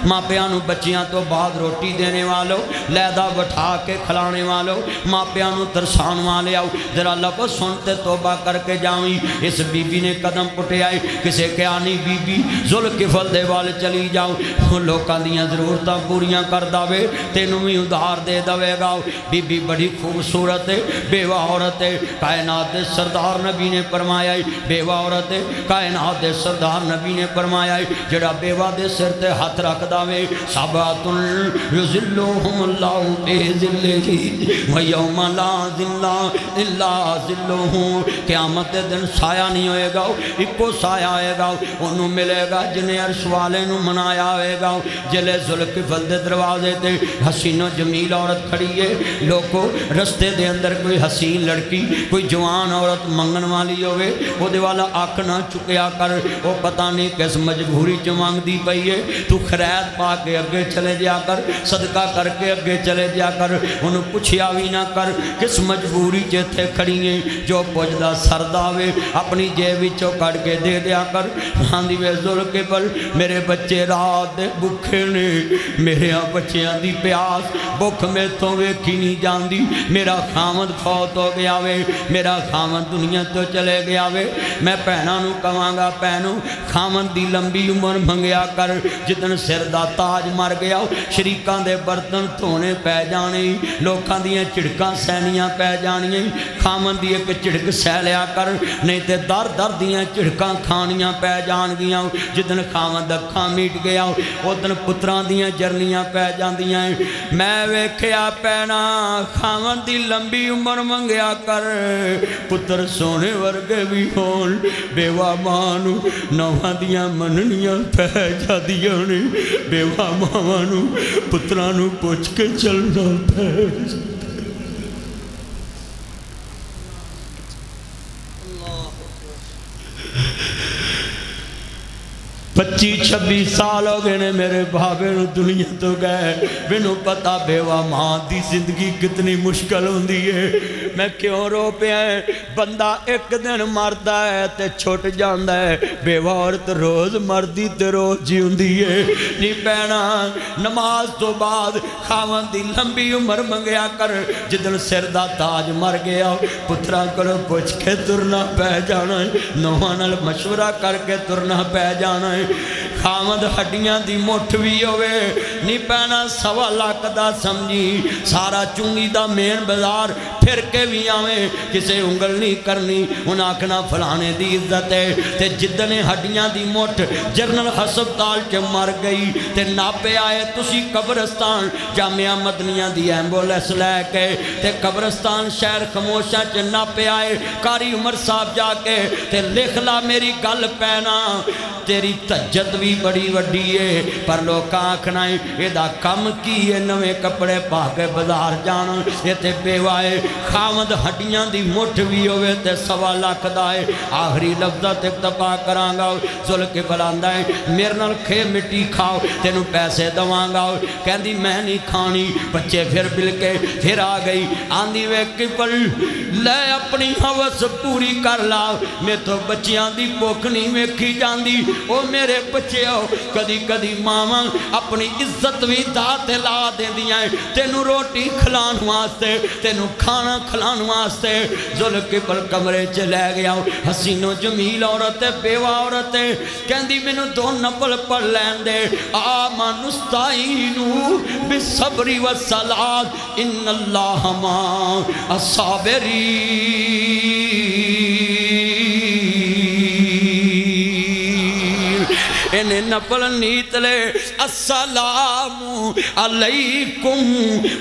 ماپیانو بچیاں تو بعد روٹی دینے والو لیدہ بٹھا کے کھلانے والو ماپیانو ترسان والے آؤ ذرا لفظ سنتے توبہ کر کے جاؤیں اس بی بی نے قدم پٹے آئے کسے کیا نہیں بی بی ذل کفل دے والے چلی جاؤ لوکاں دیاں ضرورتاں پوریاں کر داوے تینوں میں ادھار دے دوے گاؤ بی بی بڑی خوبصورت ہے بیوہ عورت ہے کائنات سردار نبی نے فرمایا ہے بیوہ عورت ہے کائنات سردار نبی نے فرمایا ہے جڑا بیوہ دے سر تے ہاتھ رکھ داوے سبات یذلھم اللہ بے ذلہ ویوم لا ذل الا ذلہ قیامت دن سایہ نہیں ہوئے گا ایکو سایہ آئے گا انہوں ملے گا جنہیں عرش والے نو منایا ہوئے گا جلے ذوالفقار دے دروازے تے حسین و جمیل عورت کھڑی ہے لوگو رستے دے اندر کوئی حسین لڑکی کوئی جوان عورت منگن والی ہوئے وہ دے والا آنکھ نہ چکیا کر وہ پتہ نہیں کس مجبوری چ مانگ دی پئی ہے تو خیرات پا کے اگے چلے جا کر صدقہ کر کے اگے چلے جا کر انہوں پوچھیا بھی نہ کر کس مجبوری چ تھے کھڑی ہیں جو پوچھدا سرداوے اپنی جیب وچوں کڈ کے دے دیا کر آندی وے ذوالفقار میرے بچے رات دے بھوکے نے میرے بچیاں دی دی پیاس بھوک میں تو ویکھی نہیں جاندی میرا خامد فوت ہو گیا وے میرا خامد دنیا تو چلے گیا وے میں پہنا نو کہاں گا پہنو خامد دی لمبی عمر منگیا کر جتن سر دا تاج مر گیا شریکاں دے برتن دھونے پہ جانے لوکاں دیاں چڑکاں سینیاں پہ جانیاں خامد دی ایک چڑک سہ لیا کر نہیں تے در در دیاں چڑکاں کھانیاں پہ جان گیاں جتن خامد اکھاں میٹ گیا ادن پتران دیاں جرنیاں پہ جاندیاں میں ویکھیا پینا خامد دی لمبی عمر منگیا کر پتر سونے ورگے بھی ہون بیوہ مانو نوہاں دیاں مننیاں پہ جا دیاں نے بیوہ مانو پترانو پوچھ کے چلنا پہ پچی چھبی سال ہو گئے نے میرے بھاوے نو دنیا تو گئے مینوں پتا بیوہ ماں دی زندگی کتنی مشکل ہوندی ہے میں کیوں رو پیا ہے بندہ ایک دن مردہ ہے تے چھوٹ جاندہ ہے بیوہ عورت روز مردی تے روز جی ہوندی ہے نہیں پہنا نماز تو بعد خاوند دی لمبی عمر منگیا کر جدن سر دا تاج مر گیا پترا کرو پوچھ کے ترنا پہ جانا ہے نوانل مشورہ کر کے ترنا پہ جانا ہے خامد ہڈیاں دی مٹھ بھی ہوئے نہیں پہنا سوا لاکھ دا سمجھی سارا چونگی دا مین بازار پھر کے بھی آویں کسے انگل نہیں کرنی ان آکھنا فلانے دی عزت ہے تے جدنے ہڈیاں دی مٹھ جرنل ہسپتال چے مر گئی تے ناپے آئے تسی قبرستان جامعہ مدنیاں دی ایمبولینس لے کے تے قبرستان شہر خموشہ چے ناپے آئے کاری عمر صاحب جا کے تے لکھ لا میری گل پہنا تیری تجد بھی بڑی وڈی ہے پر لوگ آنکھنا ہے یہ دا کم کی ہے نوے کپڑے پاکے بازار جانا یہ تے بیوائے خامد ہڈیاں دی مٹھ بھی ہوئے تے سوا لاکھ دائے آخری لفظت اکتفا کرانگا ذل کے بلاندہ ہے میرے نال کھے مٹی کھاؤ تینو پیسے دوانگا کہندی میں نہیں کھانی بچے پھر بل کے پھر آ گئی آندھی وے کپل لے اپنی حوث پوری کر لاؤ میں تو بچیاں دی پوکھنی میں کھی جاندی او میرے بچے ہو کدی کدی ماما اپنی عزت بھی دات لا دے دیا ہے تینو روٹی کھلان واسطے تینو کھانا کھلان واسطے ذل کے پل کمرے چلے گیا حسین و جمیل عورتیں بیوہ عورتیں کہندی میں نو دو نپل پڑھ لین دے آمان استعینو بصبری و صلاة ان اللہ ما الصابری انہیں نپل نیت لے السلام علیکم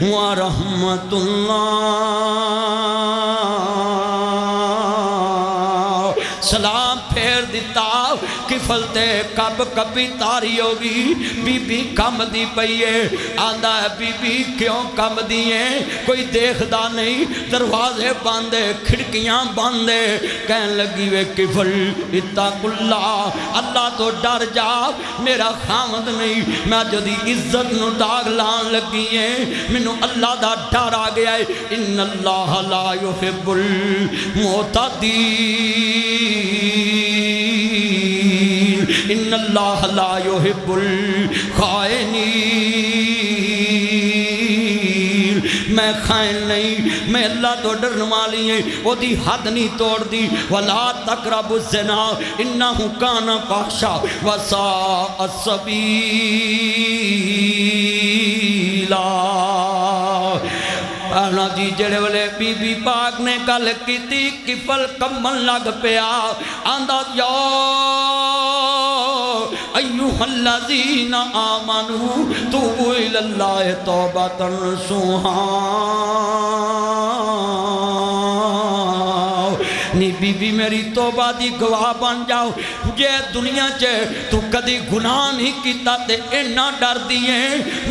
ورحمت اللہ سلام پھیر دیتا کفلتے کب کبھی تاری ہوگی بی بی کم دی پئیے آندہ ہے بی بی کیوں کم دیئے کوئی دیکھ دا نہیں دروازے باندے کھڑکیاں باندے کہن لگی وے کفل اتق اللہ اللہ تو ڈر جا میرا خامد نہیں میں جو دی عزت نو داغ لان لگی ہیں منو اللہ دا ڈر آ گیا ہے ان اللہ لا يحب المعتدین ان اللہ لا يحب الخائنین میں خائن نہیں میں اللہ تو ڈرن والی ہیں وہ دی حد نہیں توڑ دی وَلَا تَقْرَبُ الزِّنَا إِنَّهُ كَانَ فَحْشًا وَسَاءَ سَبِيلًا آنا جی جڑے والے بی بی پاک نے گل کی تھی کفل کمن لگ پیا آندہ یا ایوہ الذین آمنوا توبوا الاللہ توبۃ نصوحا نی بی بی میری توبہ دی گواہ بن جاؤ جے دنیا چے تو کدی گناہ نہیں کیتا تے اینا ڈر دیئے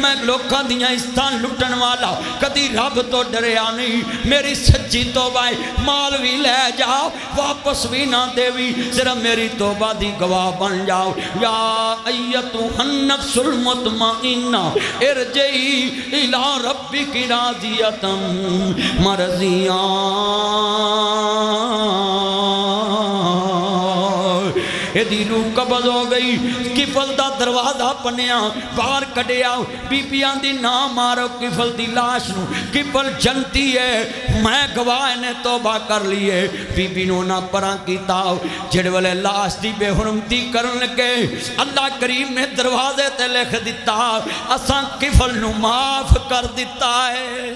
میں لوکاں دیاں استان لٹن والا کدی رب تو ڈریا نہیں میری سچی توبہ ہے مال بھی لے جاؤ واپس بھی نہ دے بھی صرف میری توبہ دی گواہ بن جاؤ یا ایتوہ النفس المطمئنہ ارجعی الى ربک راضیۃ مرضیہ اے دی روح قبض ہو گئی کفل دا دروازہ پنیا باہر کڈیا بیبیاں دی نہ مارو کفل دی لاش نو کفل جنتی ہے میں گواہ نے توبہ کر لیے بی بی نو نہ پرا کیتا جڑ والے لاش دی بے حرمتی کرن لگے اللہ کریم نے دروازے تے لکھ دیتا اساں کفل نو معاف کر دیتا ہے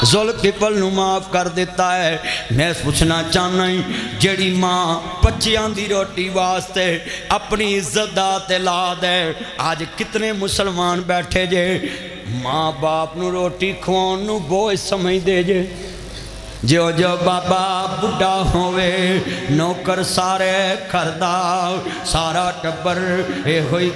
ذوالکفل نو معاف کر دیتا ہے میں پوچھنا چاہنا ہی جڑی ماں بچیاں دی روٹی واسطے اپنی عزت دا لا دے آج کتنے مسلمان بیٹھے جے ماں باپ نو روٹی کھوان نو بوجھ سمجھ دے جے جو جو بابا بڑھا ہوئے نوکر سارے کردہ سارا ٹبر اے ہوئی